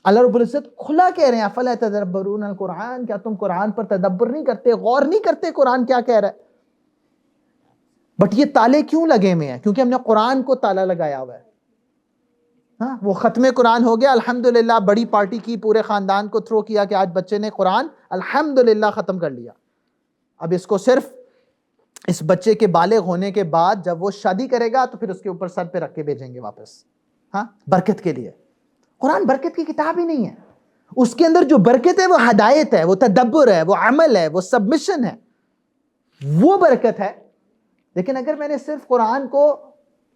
[SPEAKER 1] اللہ رب العزت کھلا کہہ رہے ہیں أَفَلَا يَتَدَبَّرُونَ الْقُرْآنَ، کیا تم قرآن پر تدبر نہیں کرتے، غور نہیں کرتے قرآن کیا کہہ رہا ہے؟ بٹ یہ تالے کیوں لگے ہوئے ہیں؟ کیونکہ ہم نے قرآن کو تالا لگایا ہوا ہے۔ ہاں وہ ختم قرآن ہو گیا الحمدللہ، بڑی پارٹی کی، پورے خاندان کو تھرو کیا کہ آج بچے نے قرآن الحمدللہ ختم کر لیا۔ اب اس کو صرف اس بچے کے بالغ ہونے کے بعد جب وہ شادی کرے گا تو پھر اس کے اوپر سر پہ رکھ کے بھیجیں گے واپس، ہاں برکت کے لیے۔ قرآن برکت کی کتاب ہی نہیں ہے، اس کے اندر جو برکت ہے وہ ہدایت ہے، وہ تدبر ہے، وہ عمل ہے، وہ سبمشن ہے، وہ برکت ہے۔ لیکن اگر میں نے صرف قرآن کو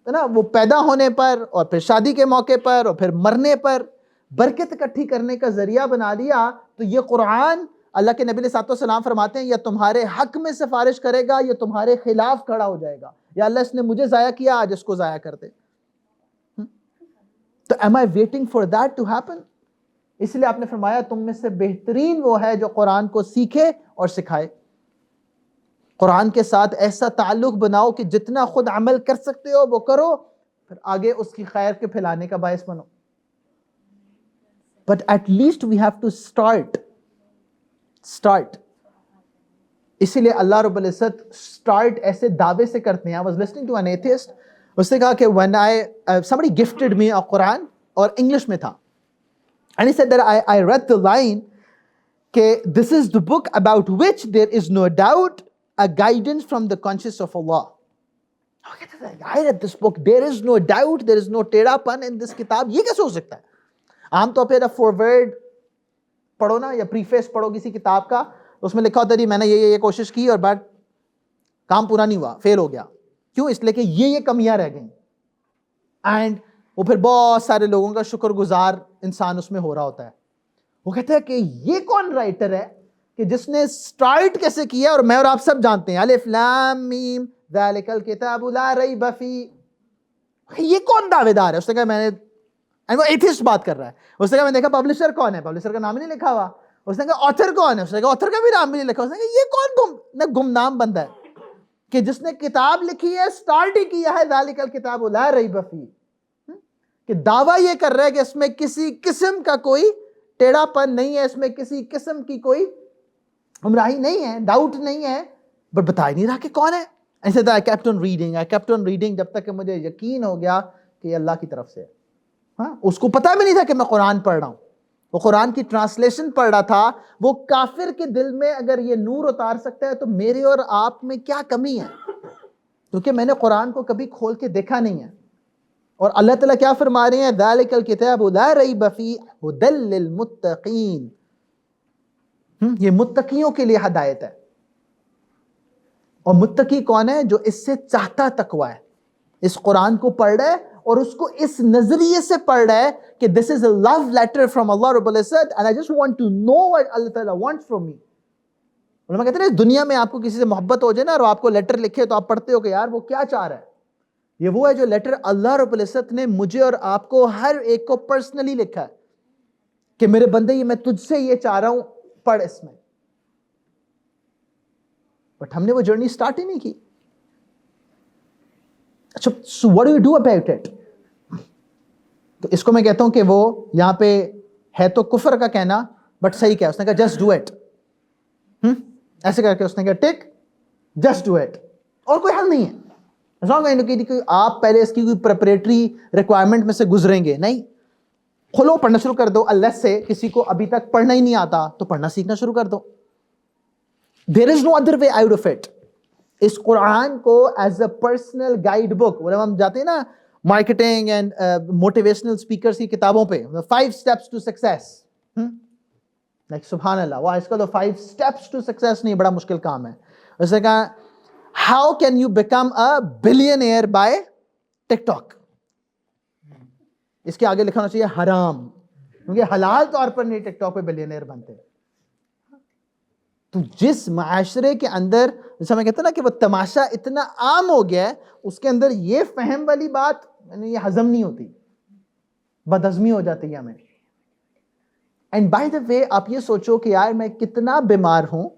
[SPEAKER 1] نا وہ پیدا ہونے پر اور پھر شادی کے موقع پر اور پھر مرنے پر برکت اکٹھی کرنے کا ذریعہ بنا لیا تو یہ قرآن، اللہ کے نبی صلی اللہ علیہ وسلم فرماتے ہیں، یا تمہارے حق میں سفارش کرے گا یا تمہارے خلاف کھڑا ہو جائے گا۔ یا اللہ اس نے مجھے ضائع کیا، آج اس کو ضائع کر دے۔ تو am I waiting for that to happen؟ اس لیے آپ نے فرمایا تم میں سے بہترین وہ ہے جو قرآن کو سیکھے اور سکھائے۔ قرآن کے ساتھ ایسا تعلق بناؤ کہ جتنا خود عمل کر سکتے ہو وہ کرو، پھر آگے اس کی خیر کے پھیلانے کا باعث بنو. But at least we have to start. اسی لیے اللہ رب العزت اسٹارٹ ایسے دعوے سے کرتے ہیں. I was listening to an atheist. اس نے کہا کہ when somebody gifted me a Quran اور انگلش میں تھا, and he said that I read the line کہ this is the book about which there is no doubt, a guidance from the conscience of Allah. I read this book, there is no doubt, there is no ٹیڑھا پن in this کتاب. یہ کیسے ہو سکتا ہے؟ عام طور پہ فورورڈ پڑھو نا یا پریفیس پڑھو کسی کتاب کا, اس میں لکھا ہوتا ہے میں نے یہ کوشش کی اور بٹ کام پورا نہیں ہوا, فیل ہو گیا. کیوں؟ اس لیے کہ یہ کمیاں رہ گئیں. اینڈ وہ پھر بہت سارے لوگوں کا شکر گزار انسان اس میں ہو رہا ہوتا ہے. وہ کہتا ہے کہ یہ کون رائٹر ہے کہ جس نے سٹارٹ کیسے کیا, اور میں اور آپ سب جانتے ہیں الف لام میم ذالک الکتاب لا ریب فیہ. یہ کون دعوے دار ہے؟ اس نے کہا میں نے, وہ ایتھسٹ بات کر رہا ہے. اس نے کہا میں نے دیکھا پبلشر کون ہے, پبلشر کا نام ہی نہیں لکھا ہوا. اس نے کہا آتھر کون ہے, اس نے کہا آتھر کا بھی نام بھی نہیں لکھا. اس نے کہا یہ کون گمنام بندہ ہے کہ جس نے کتاب لکھی ہے, سٹارٹ ہی کیا ہے ذالک الکتاب لا ریب فیہ, کہ دعویٰ یہ کر رہا ہے کہ اس میں کسی قسم کا کوئی ٹیڑھا پن نہیں ہے, اس میں کسی قسم کی کوئی گمراہی نہیں ہے, ڈاؤٹ نہیں ہے, بٹ بتا ہی نہیں رہا کہ کون ہے. ایسے I kept on reading جب تک کہ مجھے یقین ہو گیا کہ یہ اللہ کی طرف سے ہے. ہاں, اس کو پتا بھی نہیں تھا کہ میں قرآن پڑھ رہا ہوں, وہ قرآن کی ٹرانسلیشن پڑھ رہا تھا. وہ کافر کے دل میں اگر یہ نور اتار سکتا ہے تو میرے اور آپ میں کیا کمی ہے؟ کیونکہ میں نے قرآن کو کبھی کھول کے دیکھا نہیں ہے. اور اللہ تعالیٰ کیا فرما رہے ہیں؟ ذالک الکتاب لا ریب فیہ ھدی للمتقین. یہ متقیوں کے لیے ہدایت ہے. اور متقی کون ہے؟ جو اس سے چاہتا تقوی ہے, اس قرآن کو پڑھ رہا ہے اور اس کو اس نظریے سے پڑھ رہا ہے کہ this is a love letter from Allah رب العزت and I just want to know what Allah تعالیٰ wants from me. علماء کہتے ہیں دنیا میں آپ کو کسی سے محبت ہو جائے نا اور آپ کو لیٹر لکھے تو آپ پڑھتے ہو کہ یار وہ کیا چاہ رہا ہے. یہ وہ ہے جو لیٹر اللہ رب العزت نے مجھے اور آپ کو ہر ایک کو پرسنلی لکھا ہے کہ میرے بندے یہ میں تجھ سے یہ چاہ رہا ہوں, پڑھ اس میں. بٹ ہم نے وہ جرنی سٹارٹ ہی نہیں کی. اچھا, so what do you do about it? تو اس کو میں کہتا ہوں کہ وہ یہاں پہ ہے تو کفر کا کہنا, بٹ صحیح کیا اس نے کہا just do it. ایسے کر کے اس نے کہا ٹک just do it, اور کوئی حل نہیں ہے. آپ پہلے اس کی کوئی پریپریٹری ریکوائرمنٹ میں سے گزریں گے نہیں. کھلو, پڑھنا شروع کر دو. اللہ سے کسی کو ابھی تک پڑھنا ہی نہیں آتا تو پڑھنا سیکھنا شروع کر دو. There is no other way out of it. اس قرآن کو as a personal guide book, وہ ہم جاتے ہیں نا مارکیٹنگ اینڈ موٹیویشنل اسپیکرس کی کتابوں پہ 5 steps to success. لائک سبحان اللہ, وہ اس کا تو 5 steps to success نہیں, بڑا مشکل کام ہے. اس نے کہا how can you become a billionaire by TikTok. اس کے آگے لکھنا چاہیے حرام, کیونکہ حلال طور پر نہیں ٹک ٹاک پہ بلینئر بنتے. تو جس معاشرے کے اندر جیسا میں کہتا نا کہ وہ تماشا اتنا عام ہو گیا ہے, اس کے اندر یہ فہم والی بات یہ ہضم نہیں ہوتی, بد ہضمی ہو جاتی ہے ہمیں. اینڈ بائی دا وے آپ یہ سوچو کہ یار میں کتنا بیمار ہوں,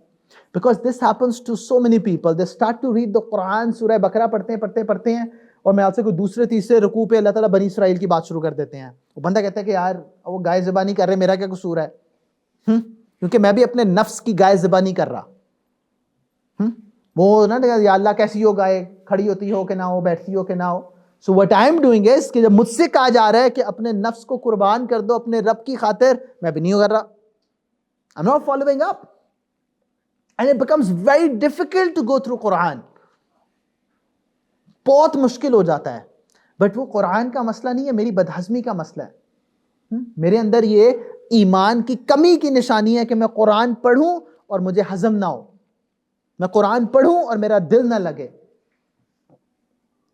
[SPEAKER 1] because this happens to so many people. They start to read the Quran, سورہ بقرہ پڑھتے ہیں اور میں آپ سے کوئی دوسرے تیسرے رکوع پہ اللہ تعالیٰ بنی اسرائیل کی بات شروع کر دیتے ہیں. وہ بندہ کہتا ہے کہ یار وہ گائے زبانی کر رہے, میرا کیا قصور ہے؟ کیونکہ میں بھی اپنے نفس کی گائے زبانی کر رہا. وہ نا یا اللہ کیسی ہو گائے, کھڑی ہوتی ہو کہ نہ ہو, بیٹھتی ہو کہ نہ ہو. So what I am doing is کہ جب مجھ سے کہا جا رہا ہے کہ اپنے نفس کو قربان کر دو اپنے رب کی خاطر, میں بھی نہیں کر رہا. I'm not following up. And it becomes very difficult to go through Quran. بہت مشکل ہو جاتا ہے. بٹ وہ قرآن کا مسئلہ نہیں ہے, میری بدہضمی کا مسئلہ ہے. میرے اندر یہ ایمان کی کمی کی نشانی ہے کہ میں قرآن پڑھوں اور مجھے ہضم نہ ہو, میں قرآن پڑھوں اور میرا دل نہ لگے.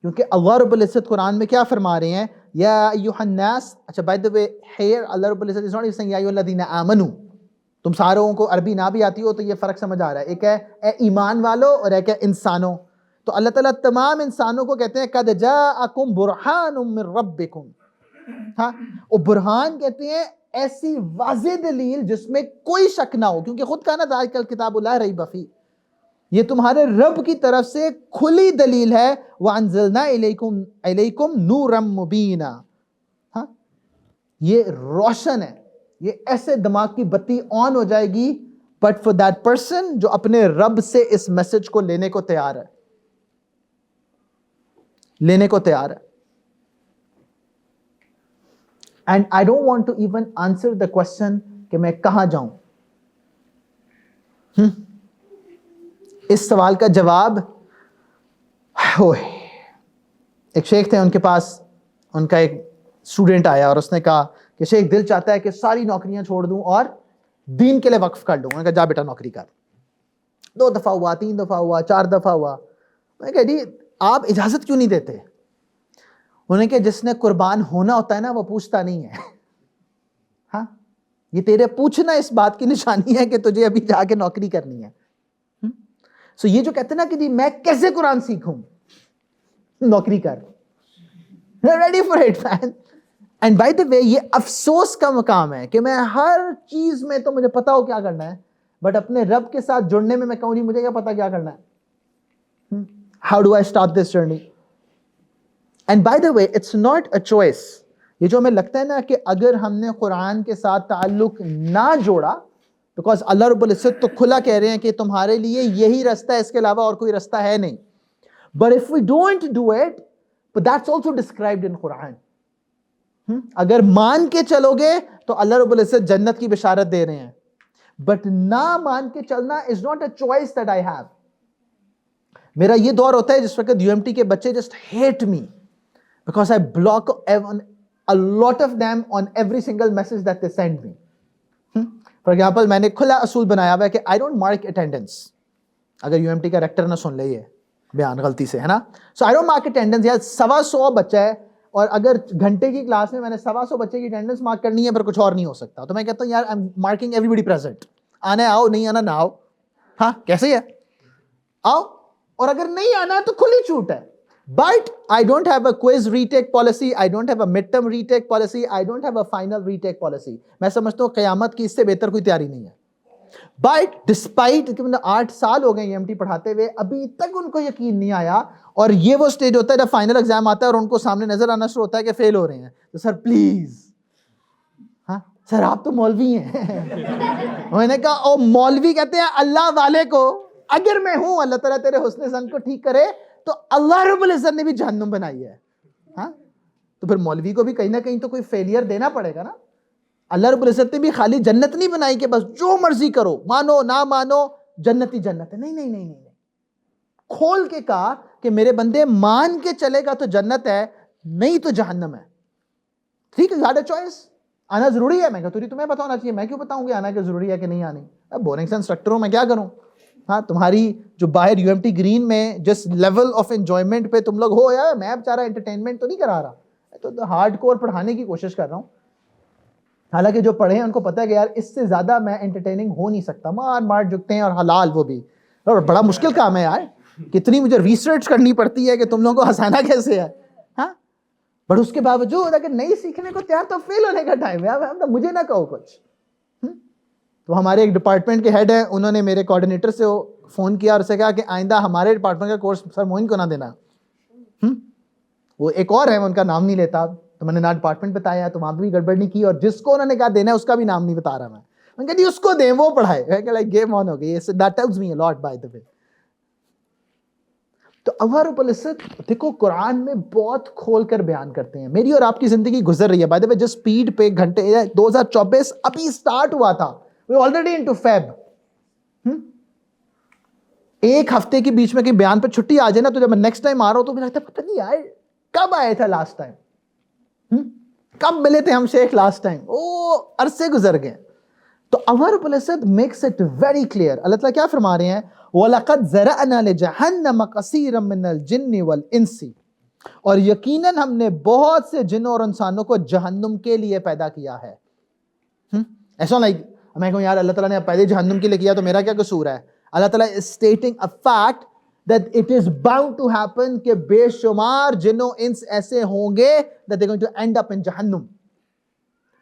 [SPEAKER 1] کیونکہ اللہ رب العزت قرآن میں کیا فرما رہے ہیں, یا ایھا الناس. اچھا بائی دا وے ہیئر اللہ رب العزت از ناٹ سیئنگ یا ایھا الذین آمنو. تم ساروں کو عربی نہ بھی آتی ہو تو یہ فرق سمجھ آ رہا ہے. ایک ہے اے ایمان والو اور ایک ہے انسانوں. تو اللہ تعالیٰ تمام انسانوں کو کہتے ہیں قد جاءکم برہان من ربکم. ہاں, اور برہان کہتے ہیں ایسی واضح دلیل جس میں کوئی شک نہ ہو, کیونکہ خود کہا نا ذالک الکتاب لا ریب فیہ. یہ تمہارے رب کی طرف سے کھلی دلیل ہے. وَأَنزَلْنَا إِلَيْكُمْ نُورًا مُبِينًا. ہاں یہ روشن ہے, یہ ایسے دماغ کی بتی آن ہو جائے گی, بٹ فار دیٹ پرسن جو اپنے رب سے اس میسج کو لینے کو تیار ہے, لینے کو تیار ہے. And I don't want to even answer the question کہ میں کہاں جاؤں. اس سوال کا جواب, ایک شیخ تھے, ان کے پاس ان کا ایک اسٹوڈنٹ آیا اور اس نے کہا کہ شیخ دل چاہتا ہے کہ ساری نوکریاں چھوڑ دوں اور دین کے لیے وقف کر لوں. انہوں نے کہا جا بیٹا نوکری کر. 2 دفعہ ہوا, 3 دفعہ ہوا, 4 دفعہ ہوا. میں نے کہا جی آپ اجازت کیوں نہیں دیتے؟ انہوں نے کہا جس نے قربان ہونا ہوتا ہے نا وہ پوچھتا نہیں ہے. ہاں یہ تیرے پوچھنا اس بات کی نشانی ہے کہ تجھے ابھی جا کے نوکری کرنی ہے. سو یہ جو کہتے ہیں نا کہ جی میں کیسے قرآن سیکھوں, نوکری کر, ready for it man. And by the way یہ افسوس کا مقام ہے کہ میں ہر چیز میں تو مجھے پتا ہو کیا کرنا ہے, بٹ اپنے رب کے ساتھ جڑنے میں کہوں جی مجھے کیا پتا کیا کرنا ہے. How do I start this journey? And by the way it's not a choice. یہ جو ہمیں لگتا ہے نا کہ اگر ہم نے قرآن کے ساتھ تعلق نہ جوڑا, بیکاز اللہ رب العزت تو کھلا کہہ رہے ہیں کہ تمہارے لیے یہی رستہ ہے, اس کے علاوہ اور کوئی رستہ ہے نہیں. But if we don't do it, but that's also described in Quran. اگر مان کے چلو گے تو اللہ رب العزت جنت کی بشارت دے رہے ہیں, بٹ نہ مان کے چلنا is not a choice that I have. میرا یہ دور ہوتا ہے جس وقت UMT کے بچے just hate me because I block a lot of them on every single message that they send me. For example, میں نے کھلا اصول بنایا ہوا ہے کہ I don't mark attendance. اگر UMT کا ریکٹر نہ سن لے یہ بیان غلطی سے, ہے نا, so I don't mark attendance. یار 125 بچہ ہے اور اگر گھنٹے کی کلاس میں نے 125 بچے کی اٹینڈنس مارک کرنی ہے پھر کچھ اور نہیں ہو سکتا, تو میں کہتا ہوں یار I'm marking everybody present. آنا ہے آؤ, نہیں آنا نہ آؤ. ہاں کیسے ہے, آؤ, اور اگر نہیں آنا تو کھلی چھوٹ ہے. But I don't have a quiz retake policy, I don't have a midterm retake policy, I don't have a final retake policy. میں سمجھتا ہوں قیامت کی اس سے بہتر کوئی تیاری نہیں ہے. But despite کہ 8 سال ہو گئے EMT پڑھاتے ہوئے, ابھی تک ان کو یقین نہیں آیا. اور یہ وہ سٹیج ہوتا ہے جب فائنل ایگزام آتا ہے اور ان کو سامنے نظر آنا شروع ہوتا ہے کہ فیل ہو رہے ہیں, تو سر پلیز, ہاں سر آپ تو مولوی ہیں. میں نے کہا او مولوی کہتے ہیں اللہ والے کو, اگر میں ہوں اللہ تعالیٰ تیرے حسن ظن کو ٹھیک کرے تو اللہ رب العزت نے بھی جہنم بنائی ہے. ہاں تو پھر مولوی کو بھی کہیں نہ کہیں تو کوئی فیلئر دینا پڑے گا نا. اللہ رب العزت نے بھی خالی جنت نہیں بنائی کہ بس جو مرضی کرو, مانو نہ مانو جنت ہی جنت ہے. نہیں نہیں نہیں نہیں, کھول کے کہا کہ میرے بندے مان کے چلے گا تو جنت ہے, نہیں تو جہنم ہے. ٹھیک ہے, زیادہ چوائس. آنا ضروری ہے, میں کہا تمہیں پتا ہونا چاہیے, میں کیوں بتاؤں گی آنا کہ ضروری ہے کہ نہیں آنی. اب بورنگ سے انسٹرکٹر ہوں, میں کیا کروں. ہاں تمہاری جو باہر UMT گرین میں جس لیول آف انجوائمنٹ پہ تم لوگ ہو, یار میں بیچارہ انٹرٹینمنٹ تو نہیں کرا رہا, تو ہارڈ کور پڑھانے کی کوشش کر رہا ہوں. حالانکہ جو پڑھے ہیں ان کو پتہ ہے کہ یار اس سے زیادہ میں انٹرٹیننگ ہو نہیں سکتا. مار مار جھکتے ہیں اور حلال وہ بھی, اور بڑا مشکل کام ہے یار, کتنی مجھے ریسرچ کرنی پڑتی ہے کہ تم لوگوں کو ہنسانا کیسے ہے. ہاں بٹ اس کے باوجود اگر نہیں سیکھنے کو تیار تو فیل ہونے کا ٹائم ہے. مجھے نہ کہو کچھ. تو ہمارے ایک ڈپارٹمنٹ کے ہیڈ ہیں, انہوں نے میرے کوآرڈینیٹر سے فون کیا اور اسے کہا کہ آئندہ ہمارے ڈپارٹمنٹ کا کورس سر موئن کو نہ دینا. وہ ایک اور ہے, ان کا نام نہیں لیتا, تو میں نے نہ ڈپارٹمنٹ بتایا تو وہاں بھی گڑبڑ نہیں کی, اور جس کو انہوں نے کہا دینا ہے اس کا بھی نام نہیں بتا رہا. میں کہا جی اس کو دیں, وہ پڑھائے. لائک گیم آن ہو گئی. That tells me a lot by the way. تو اللہ رب العزت دیکھو قرآن میں بہت کھول کر بیان کرتے ہیں. میری اور آپ کی زندگی گزر رہی ہے بائی دا وے جس سپیڈ پہ گھنٹے 2024 ابھی سٹارٹ ہوا تھا, وی آلریڈی انٹو فیب. ایک ہفتے کے بیچ میں کہیں بیان پہ چھٹی آ جائے نا, تو جب میں نیکسٹ ٹائم آ رہا ہوں تو مجھے لگتا ہے پتہ نہیں یار کب آئے تھا لاسٹ ٹائم, کب ملے تھے ہم شیخ لاسٹ ٹائم, او عرصے گزر گئے. تو اللہ رب العزت میکس اٹ ویری کلیئر. اللہ تعالیٰ کیا فرما رہے ہیں, وَلَقَدْ زَرَعْنَا لِجَهَنَّمَ كَثِيرًا مِّنَ الْجِنِّ وَالْإِنسِ, اور یقیناً ہم نے بہت سے جنوں اور انسانوں کو جہنم کے لیے پیدا کیا ہے. ایسا لائک میں کہوں یار اللہ تعالیٰ نے پہلے جہنم کے لیے کیا تو میرا کیا قصور ہے. اللہ تعالیٰ is stating a fact that it is bound to happen کہ بے شمار جنوں انس ایسے ہوں گے that they're going to end up in جہنم.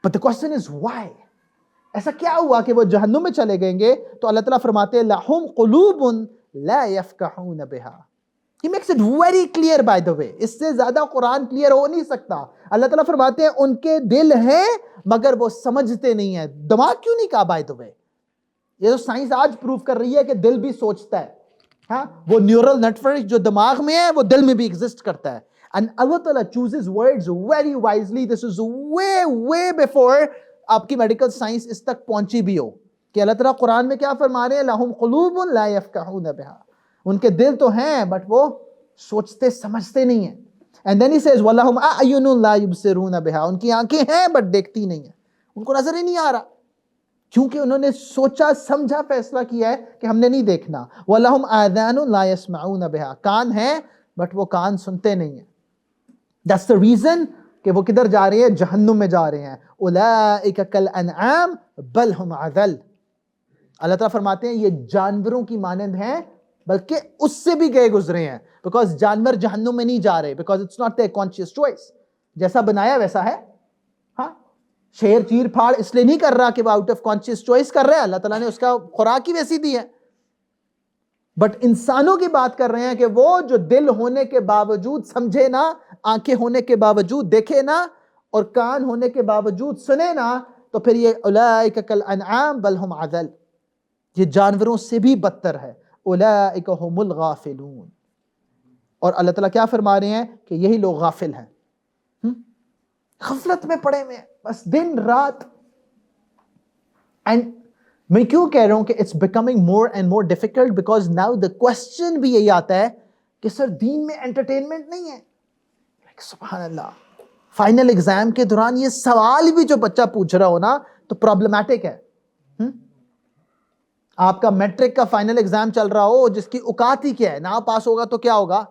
[SPEAKER 1] But the question is why? ایسا کیا ہوا کہ وہ جہنم میں چلے گئیں گے؟ تو اللہ تعالیٰ فرماتے ہیں لَهُمْ قُلُوبٌ لا يفقهون بها. He makes it very clear by the way. اس سے زیادہ قرآن کلیئر ہو نہیں سکتا. اللہ تعالیٰ فرماتے ہیں ان کے دل ہیں مگر وہ سمجھتے نہیں ہیں. دماغ کیوں نہیں کہا by the way؟ یہ تو سائنس آج پروف کر رہی ہے کہ دل بھی سوچتا ہے. ہاں وہ نیورل نیٹورک جو دماغ میں ہے وہ دل میں بھی ایگزسٹ کرتا ہے. And Allah Ta'ala chooses words very wisely. This is way before آپ کی میڈیکل سائنس اس تک پہنچی بھی ہو کہ اللہ تعالیٰ قرآن میں کیا فرما رہے ہیں؟ لَهُمْ قُلُوبٌ لَا يَفْقَهُونَ بِهَا. ان کے دل تو ہیں بٹ وہ سوچتے سمجھتے نہیں ہیں. And then he says وَلَهُمْ أَعْيُنٌ لَا يُبْصِرُونَ بِهَا. ان کی آنکھیں ہیں بٹ دیکھتی نہیں ہیں, ان کو نظر ہی نہیں آ رہا کیونکہ انہوں نے سوچا سمجھا فیصلہ کیا ہے کہ ہم نے نہیں دیکھنا. وَلَهُمْ آذَانٌ لَا يَسْمَعُونَ بِهَا. کان ہیں بٹ وہ کان سنتے نہیں ہیں. That's the reason کہ وہ کدھر جا رہے ہیں؟ جہنم میں جا رہے ہیں. أُولَٰئِكَ كَالْأَنْعَامِ بَلْ هُمْ أَضَلُّ. اللہ تعالیٰ فرماتے ہیں یہ جانوروں کی مانند ہیں بلکہ اس سے بھی گئے گزرے ہیں. بیکاز جانور جہنم میں نہیں جا رہے, because it's not their conscious choice. جیسا بنایا ویسا ہے. ہاں شیر چیر پھاڑ اس لیے نہیں کر رہا کہ وہ آؤٹ آف کانشیس چوائس کر رہا ہے, اللہ تعالیٰ نے اس کا خوراک ہی ویسی دی ہے. بٹ انسانوں کی بات کر رہے ہیں کہ وہ جو دل ہونے کے باوجود سمجھے نہ, آنکھیں ہونے کے باوجود دیکھے نہ, اور کان ہونے کے باوجود سنے نہ, تو پھر یہ اولئک کالانعام بل ہم اضل, یہ جانوروں سے بھی بدتر ہے. اولئک هم الغافلون. اور اللہ تعالیٰ کیا فرما رہے ہیں کہ یہی لوگ غافل ہیں, غفلت میں پڑے ہوئے ہیں بس دن رات. اینڈ میں کیوں کہہ رہا ہوں کہ it's becoming more and more difficult, because now the question بھی یہی آتا ہے کہ سر دین میں انٹرٹینمنٹ نہیں ہے. سبحان اللہ, فائنل ایگزام کے دوران یہ سوال بھی جو بچہ پوچھ رہا ہو نا تو پرابلمٹک ہے. آپ کا میٹرک کا فائنل ایگزام چل رہا ہو جس کی اوقات ہی کیا ہے, نہ پاس ہوگا تو کیا ہوگا,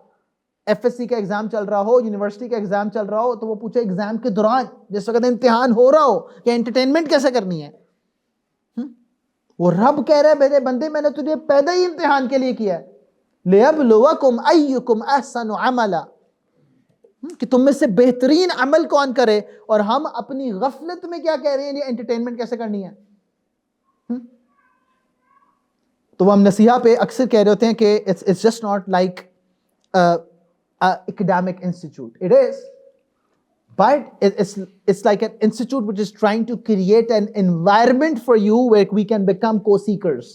[SPEAKER 1] ایف ایس سی کا ایگزام چل رہا ہو, یونیورسٹی کا ایگزام چل رہا ہو, تو وہ پوچھے ایگزام کے دوران جس وقت امتحان ہو رہا ہو کہ انٹرٹینمنٹ کیسے کرنی ہے. وہ رب کہہ رہے میرے بندے میں نے تجھے پیدا ہی امتحان کے لیے کیا ہے, لِيَبْلُوَكُمْ أَيُّكُمْ أَحْسَنُ عَمَلًا, کہ تم میں سے بہترین عمل کون کرے. اور ہم اپنی غفلت میں کیا کہہ رہے ہیں, یہ انٹرٹینمنٹ کیسے کرنی ہے. تو وہ ہم نصیحہ پہ اکثر کہہ رہے ہوتے ہیں کہ it's just not like academic institute. It is, but it's like an institute which is trying to create an environment for you where we can become co-seekers.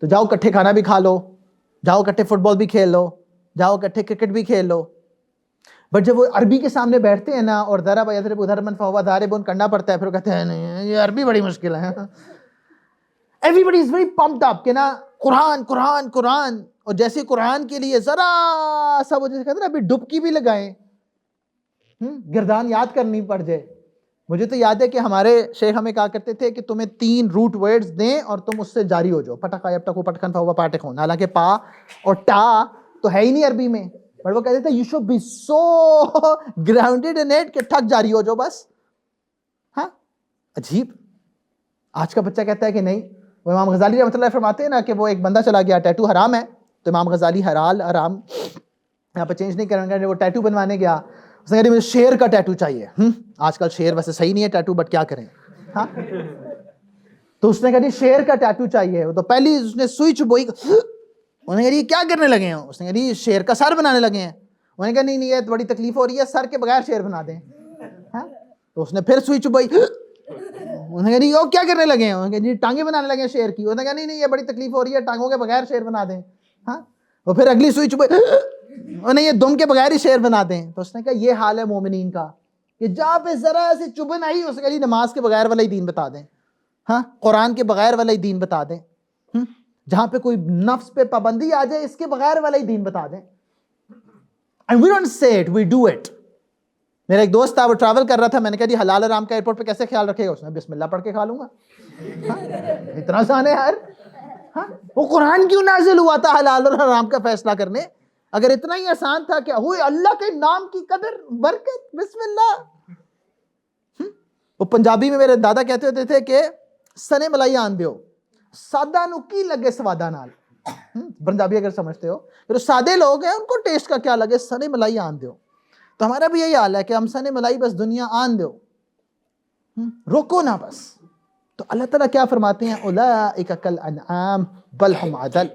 [SPEAKER 1] تو جاؤ کٹھے کھانا بھی کھا لو, جاؤ کٹھے فٹ بال بھی کھیل لو, جاؤ کٹھے کرکٹ بھی کھیل لو. بٹ جب وہ عربی کے سامنے بیٹھتے ہیں نا اور ضرب یضرب ضربا فهو ضارب کرنا پڑتا ہے, پھر وہ کہتے ہیں نہیں یہ عربی بڑی مشکل ہے. Everybody is very pumped up کہ نا قرآن قرآن قرآن, اور جیسے قرآن کے لیے ذرا سا وہ جیسے کہتے ہیں ابھی ڈبکی بھی لگائیں, گردان یاد کرنی پڑ جائے. مجھے تو یاد ہے کہ ہمارے شیخ ہمیں کہا کرتے تھے کہ تمہیں 3 روٹ ورڈز دیں اور تم اس سے جاری ہو جاؤ, پٹکا یب تک پٹکن فہو پاٹکون. حالانکہ پا اور ٹا تو ہے ہی نہیں عربی میں, بٹ وہ کہتے تھے you should be so grounded in it کہ ٹھک جاری ہو جاؤ بس. ہاں عجیب. آج کا بچہ کہتا ہے کہ نہیں. وہ امام غزالی رحمۃ اللہ فرماتے ہیں نا کہ وہ ایک بندہ چلا گیا, ٹیٹو حرام ہے, تو امام غزالی حرام یہاں پہ چینج نہیں کریں گے, وہ ٹیٹو بنوانے گیا, اس نے کہا مجھے شیر کا ٹیٹو چاہیے. آج کل شیر ویسے صحیح نہیں ہے ٹیٹو, بٹ کیا کریں. ہاں تو اس نے کہا شیر کا ٹیٹو چاہیے. تو پہلی اس نے سوئی چبوئی, انہوں نے کہا یہ کیا کرنے لگے ہیں, اس نے کہا شیر کا سر بنانے لگے ہیں. انہوں نے کہا نہیں یہ بڑی تکلیف ہو رہی ہے, سر کے بغیر شیر بنا دیں. ہاں تو اس نے پھر سوئی چبوئی, انہوں نے کہا نہیں وہ کیا کرنے لگے ہیں, انہوں نے کہا جی ٹانگیں بنانے لگے ہیں شیر کی. انہوں نے کہا نہیں یہ بڑی تکلیف ہو رہی ہے, ٹانگوں کے بغیر شیر بنا دیں. ہاں وہ پھر اگلی سوئی چبوئی, انہوں نے یہ دم کے بغیر ہی شیر بنا دیں. تو اس نے کہا یہ حال ہے مومنین کا کہ جہاں پہ ذرا سی چبن آئی اس نے کہا نماز کے بغیر والا ہی دین بتا دیں, ہاں قرآن کے بغیر والا ہی دین بتا دیں. جہاں پہ کوئی نفس پہ پابندی آ جائے اس کے بغیر والا ہی دین بتا دیں. And we don't say it, we do it. میرا ایک دوست تھا, وہ ٹریول کر رہا تھا, میں نے کہا جی حلال حرام کا ایئرپورٹ پہ کیسے خیال رکھے گا, اس نے بسم اللہ پڑھ کے کھا لوں گا. اتنا آسان ہے یار. وہ قرآن کیوں نازل ہوا تھا حلال اور حرام کا فیصلہ کرنے, اگر اتنا ہی آسان تھا کہ ہوئے اللہ کے نام کی قدر برکت بسم اللہ. وہ پنجابی میں میرے دادا کہتے ہوتے تھے کہ سنے ملائی آن دیو سادہ نو کی لگے سوادہ نال. پنجابی اگر سمجھتے ہو, پھر سادے لوگ ہیں ان کو ٹیسٹ کا کیا لگے, سنے ملائی آن دیو. تو ہمارا بھی یہی حال ہے کہ ہم سنے ملائی بس دنیا آن دو, روکو نہ بس. تو اللہ تعالیٰ کیا فرماتے ہیں, اولئک کالانعام بل ہم اضل.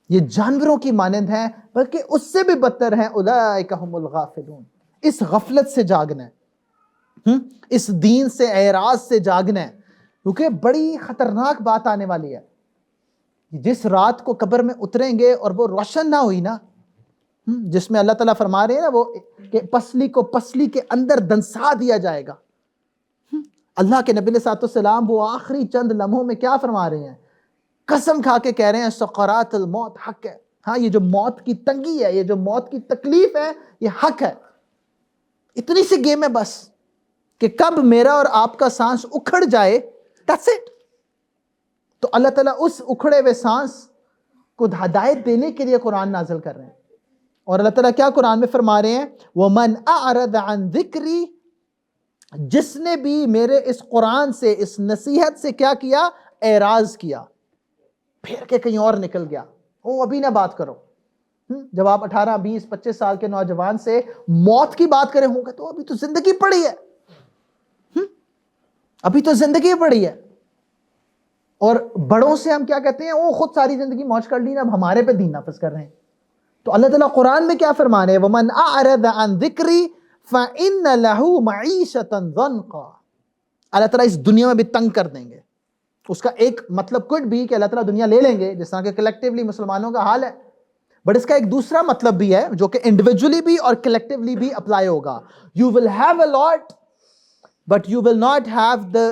[SPEAKER 1] یہ جانوروں کی مانند ہیں، بلکہ اس سے بھی بدتر ہیں، اولئک هم الغافلون۔ اس غفلت سے جاگنا ہے، اس دین سے، اعراض سے جاگنا ہے، کیونکہ بڑی خطرناک بات آنے والی ہے۔ جس رات کو قبر میں اتریں گے اور وہ روشن نہ ہوئی نا، جس میں اللہ تعالیٰ فرما رہے ہیں نا وہ کہ پسلی کو پسلی کے اندر دنسا دیا جائے گا۔ اللہ کے نبی صلی اللہ علیہ وسلم وہ آخری چند لمحوں میں کیا فرما رہے ہیں؟ قسم کھا کے کہہ رہے ہیں سقرات الموت حق ہے۔ ہاں، یہ جو موت کی تنگی ہے، یہ جو موت کی تکلیف ہے، یہ حق ہے۔ اتنی سی گیم ہے بس کہ کب میرا اور آپ کا سانس اکھڑ جائے، that's it۔ تو اللہ تعالیٰ اس اکھڑے ہوئے سانس کو ہدایت دینے کے لیے قرآن نازل کر رہے ہیں۔ اور اللہ تعالیٰ کیا قرآن میں فرما رہے ہیں؟ وَمَنْ أَعْرَضَ عَنْ ذِكْرِي، جس نے بھی میرے اس قرآن سے، اس نصیحت سے کیا کیا؟ اعراض کیا، پھر کے کہیں اور نکل گیا، ابھی نہ بات کرو۔ جب آپ 18 20 25 سال کے نوجوان سے موت کی بات کریں ہوں گے تو ابھی تو زندگی پڑی ہے، ابھی تو زندگی پڑی ہے۔ اور بڑوں سے ہم کیا کہتے ہیں؟ وہ خود ساری زندگی موج کر لی نا، اب ہمارے پہ دین نافذ کر رہے ہیں۔ تو اللہ تعالیٰ قرآن میں کیا فرما رہے ہیں؟ وَمَنْ أَعْرَضَ عَنْ ذِكْرِي فَإِنَّ لَهُ مَعِيشَةً ضَنْقًا، اللہ تعالیٰ اس دنیا میں بھی تنگ کر دیں گے۔ اس کا ایک مطلب کوئی بھی کہ اللہ تعالیٰ دنیا لے لیں گے، جس طرح کہ کلیکٹیولی مسلمانوں کا حال ہے، بٹ اس کا ایک دوسرا مطلب بھی ہے جو کہ انڈیویجولی بھی اور کلیکٹیولی بھی اپلائی ہوگا۔ You will have a lot, but you will not have the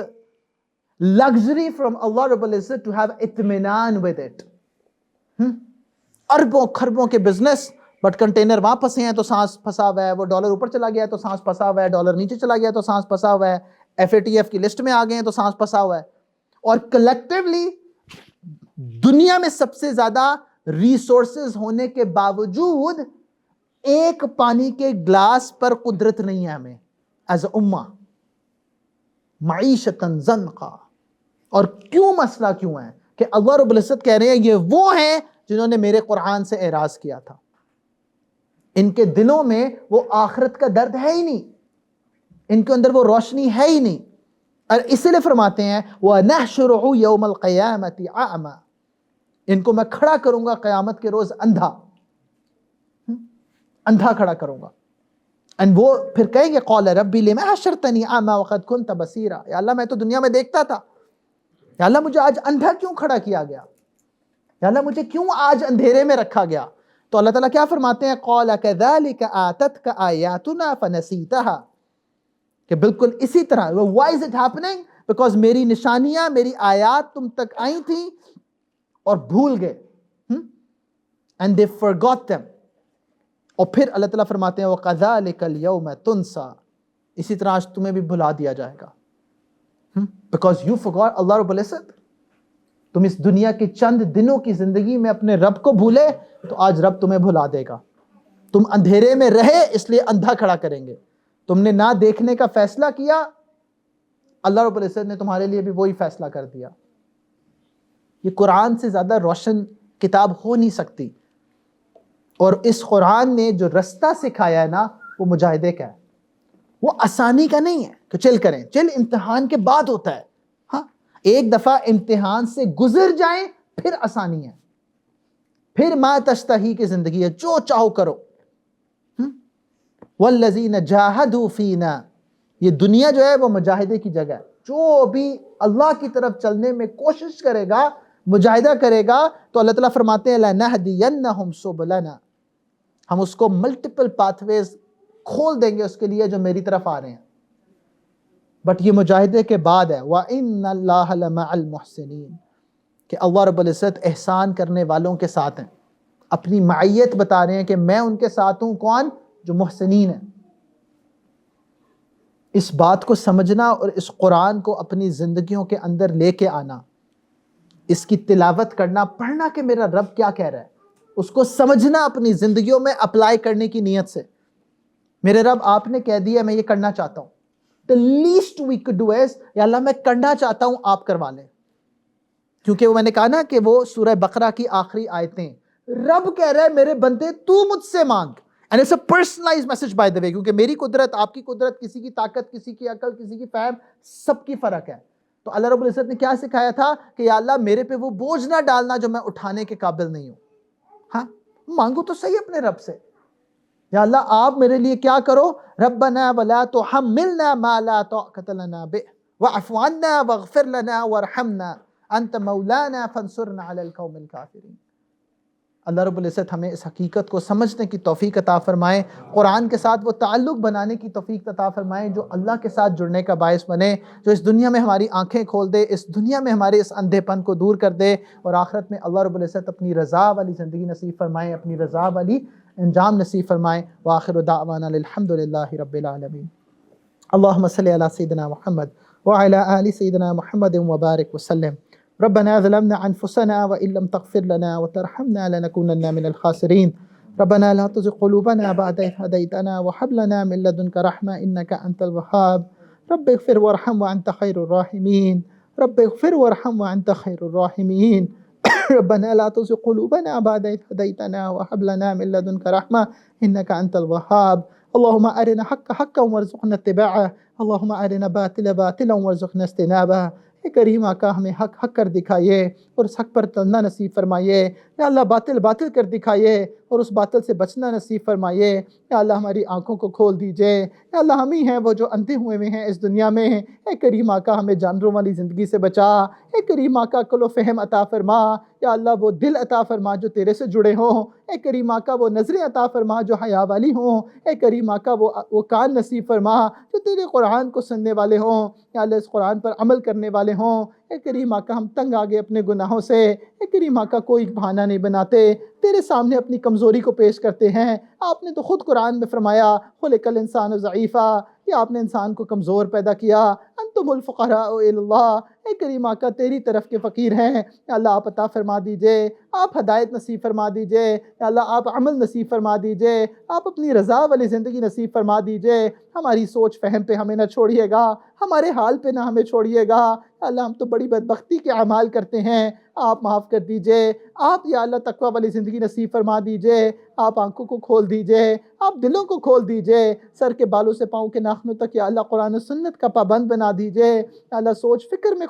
[SPEAKER 1] luxury from Allah Rabbul Izzat to have اطمینان with it۔ اربوں خربوں کے بزنس، بٹ کنٹینر وہاں پھنسے ہیں تو سانس پھنسا ہوا ہے، وہ ڈالر اوپر چلا گیا تو سانس پھنسا ہوا ہے، ڈالر نیچے چلا گیا تو سانس پھنسا ہوا ہے، FATF کی لسٹ میں آ گئے ہیں تو سانس پھنسا ہوا ہے۔ اور کلیکٹیولی دنیا میں سب سے زیادہ ریسورسز ہونے کے باوجود ایک پانی کے گلاس پر قدرت نہیں ہے ہمیں ایز اے امہ۔ معیشتاً ضنقا۔ اور کیوں مسئلہ کیوں ہے کہ اللہ رب العزت کہہ رہے ہیں یہ وہ ہیں جنہوں نے میرے قرآن سے اعراض کیا تھا، ان کے دلوں میں وہ آخرت کا درد ہے ہی نہیں، ان کے اندر وہ روشنی ہے ہی نہیں۔ اور اسی لیے فرماتے ہیں وَنَحْشُرُهُ يَوْمَ الْقِيَامَةِ أَعْمَى، ان کو میں کھڑا کروں گا قیامت کے روز اندھا، اندھا کھڑا کروں گا۔ اور وہ پھر کہیں گے قَالَ رَبِّ لِمَ حَشَرْتَنِي أَعْمَى وَقَدْ كُنْتَ بَصِيرًا، یا اللہ میں تو دنیا میں دیکھتا تھا، یا اللہ مجھے آج اندھا کیوں کھڑا کیا گیا، یا اللہ مجھے کیوں آج اندھیرے میں رکھا گیا؟ تو اللہ تعالیٰ کیا فرماتے ہیں؟ قَالَ كَذَلِكَ آتَتْكَ آيَاتُنَا فَنَسِيتَهَا، کہ بالکل اسی طرح۔ Why is it happening? Because میری نشانیاں، میری آیات تم تک آئی تھیں اور بھول گئے، and they forgot them۔ اور پھر اللہ تعالیٰ فرماتے ہیں وَقَذَلِكَ الْيَوْمَ تُنْسَى، اسی طرح آج تمہیں بھی بھلا دیا جائے گا، because you forgot اللہ رب العزت۔ تم اس دنیا کے چند دنوں کی زندگی میں اپنے رب کو بھولے تو آج رب تمہیں بھلا دے گا۔ تم اندھیرے میں رہے اس لیے اندھا کھڑا کریں گے، تم نے نہ دیکھنے کا فیصلہ کیا، اللہ رب العزت نے تمہارے لیے بھی وہی فیصلہ کر دیا۔ یہ قرآن سے زیادہ روشن کتاب ہو نہیں سکتی۔ اور اس قرآن نے جو رستہ سکھایا ہے نا، وہ مجاہدے کا ہے، وہ آسانی کا نہیں ہے کہ چل کریں، چل امتحان کے بعد ہوتا ہے۔ ہاں، ایک دفعہ امتحان سے گزر جائیں پھر آسانی ہے، پھر ما تشتہی کی زندگی ہے، جو چاہو کرو۔ والذین جاہدوا فینا، یہ دنیا جو ہے وہ مجاہدے کی جگہ ہے۔ جو بھی اللہ کی طرف چلنے میں کوشش کرے گا، مجاہدہ کرے گا، تو اللہ تعالیٰ فرماتے ہیں لَنَهْدِيَنَّهُمْ سُبُلَنَا، ہم اس کو ملٹیپل پاتھ ویز کھول دیں گے اس کے لیے جو میری طرف آ رہے ہیں۔ بٹ یہ مجاہدے کے بعد ہے وَإِنَّ اللَّهَ لَمَعَ الْمُحْسِنِينَ، کہ اللہ رب العزت احسان کرنے والوں کے ساتھ ہیں، اپنی معیت بتا رہے ہیں کہ میں ان کے ساتھ ہوں۔ کون؟ جو محسنین ہیں۔ اس بات کو سمجھنا اور اس قرآن کو اپنی زندگیوں کے اندر لے کے آنا، اس کی تلاوت کرنا، پڑھنا کہ میرا رب کیا کہہ رہا ہے، اس کو سمجھنا، اپنی زندگیوں میں اپلائی کرنے کی نیت سے، میرے رب آپ نے کہہ دیا میں یہ کرنا چاہتا ہوں، the least we could do is یا اللہ میں کرنا چاہتا ہوں آپ کروا لیں۔ کیونکہ وہ میں نے کہا نا کہ وہ سورہ بقرہ کی آخری آیتیں، رب کہہ رہا ہے میرے بندے تو مجھ سے مانگ، and it's a personalized message by the way، کیونکہ میری قدرت، آپ کی قدرت، کسی کی طاقت، کسی کی عقل، کسی کی فہم، سب کی فرق ہے۔ تو اللہ رب العزت نے کیا سکھایا تھا کہ یا اللہ میرے پہ وہ بوجھ نہ ڈالنا جو میں اٹھانے کے قابل نہیں ہوں۔ مانگو تو صحیح اپنے رب سے، یا اللہ آپ میرے لیے کیا کرو، ربنا ولا تحملنا ما لا طاقت لنا به واعف عنا واغفر لنا وارحمنا انت مولانا فانصرنا علی القوم الکافرین۔ اللہ رب العزت ہمیں اس حقیقت کو سمجھنے کی توفیق عطا فرمائے، قرآن کے ساتھ وہ تعلق بنانے کی توفیق عطا فرمائے جو اللہ کے ساتھ جڑنے کا باعث بنے، جو اس دنیا میں ہماری آنکھیں کھول دے، اس دنیا میں ہمارے اس اندھے پن کو دور کر دے، اور آخرت میں اللہ رب العزت اپنی رضا والی زندگی نصیب فرمائے، اپنی رضا والی انجام نصیب فرمائے۔ وآخر دعوانا الحمدللہ رب العالمین۔ اللہم صلی علی سیدنا محمد وعلی آل سیدنا محمد وبارک وسلم۔ ربنا ظلمنا انفسنا وان لم تغفر لنا وترحمنا لنكونن من الخاسرين ربنا لا تزغ قلوبنا بعد إذ هديتنا وهب لنا من لدنك رحمة إنك أنت الوهاب رب اغفر وارحم وأنت خير الراحمين رب اغفر وارحم وأنت خير الراحمين ربنا لا تزغ قلوبنا بعد إذ هديتنا وهب لنا من لدنك رحمة إنك أنت الوهاب اللهم أرنا حق حقا وارزقنا اتباعه اللهم أرنا باطلا باطلا وارزقنا اجتنابه۔ اے کریم آقا ہمیں حق حق کر دکھائیے اور اس حق پر چلنا نصیب فرمائیے، یا اللہ باطل باطل کر دکھائیے اور اس باطل سے بچنا نصیب فرمائیے، یا اللہ ہماری آنکھوں کو کھول دیجئے، یا اللہ ہم ہی ہیں وہ جو اندھے ہوئے ہیں اس دنیا میں، اے کریم آقا ہمیں جانوروں والی زندگی سے بچا، اے کریم آقا عقل و فہم عطا فرما، یا اللہ وہ دل عطا فرما جو تیرے سے جڑے ہوں، اے کریم آقا وہ نظریں عطا فرما جو حیا والی ہوں، اے کریم آقا وہ کان نصیب فرما جو تیرے قرآن کو سننے والے ہوں، یا اللہ اس قرآن پر عمل کرنے والے ہوں۔ اے کریم آقا ہم تنگ آ گئے اپنے گناہوں سے، اے کریم آقا کوئی بہانہ نہیں بناتے، تیرے سامنے اپنی کمزوری کو پیش کرتے ہیں۔ آپ نے تو خود قرآن میں فرمایا خلق الانسان ضعیفا، کہ آپ نے انسان کو کمزور پیدا کیا، انتم الفقراء الی اللہ، اے کریم آقا تیری طرف کے فقیر ہیں، یا اللہ آپ عطا فرما دیجئے، آپ ہدایت نصیب فرما دیجئے، یا اللہ آپ عمل نصیب فرما دیجئے، آپ اپنی رضا والی زندگی نصیب فرما دیجئے، ہماری سوچ فہم پہ ہمیں نہ چھوڑیے گا، ہمارے حال پہ نہ ہمیں چھوڑیے گا، یا اللہ ہم تو بڑی بدبختی کے اعمال کرتے ہیں، آپ معاف کر دیجئے، آپ یا اللہ تقوی والی زندگی نصیب فرما دیجئے، آپ آنکھوں کو کھول دیجئے، آپ دلوں کو کھول دیجئے، سر کے بالوں سے پاؤں کے ناخنوں تک یا اللہ قرآن و سنت کا پابند بنا دیجئے، یا اللہ سوچ فکر میں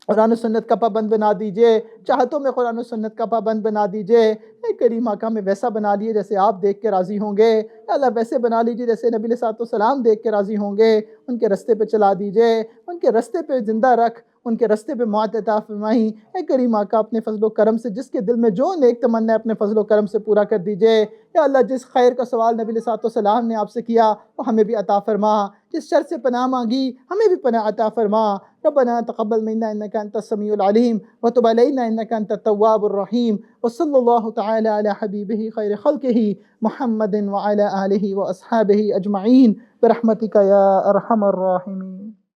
[SPEAKER 1] قرآن و سنت کا پابند بنا دیجئے، چاہتوں میں قرآن و سنت کا پابند بنا دیجئے، اے کریم آقا ہمیں ویسا بنا لیے جیسے آپ دیکھ کے راضی ہوں گے، یا اللہ ویسے بنا لیجئے جیسے نبی علیہ الصلوۃ والسلام دیکھ کے راضی ہوں گے، ان کے رستے پہ چلا دیجئے، ان کے رستے پہ زندہ رکھ، ان کے رستے پہ موت عطا فرمائی، اے کریم آقا اپنے فضل و کرم سے جس کے دل میں جو نیک تمنا ہے اپنے فضل و کرم سے پورا کر دیجئے، یا اللہ جس خیر کا سوال نبی علیہ الصلوۃ والسلام نے آپ سے کیا وہ ہمیں بھی عطا فرما، جس شر سے پناہ مانگی ہمیں بھی پناہ عطا فرما، ربنا تقبل منا انك انت السميع العليم وتب علينا انك انت التواب الرحيم وصلى الله تعالى على حبيبه خير خلقه محمد وعلى آله واصحابه اجمعين برحمتك يا ارحم الراحمين۔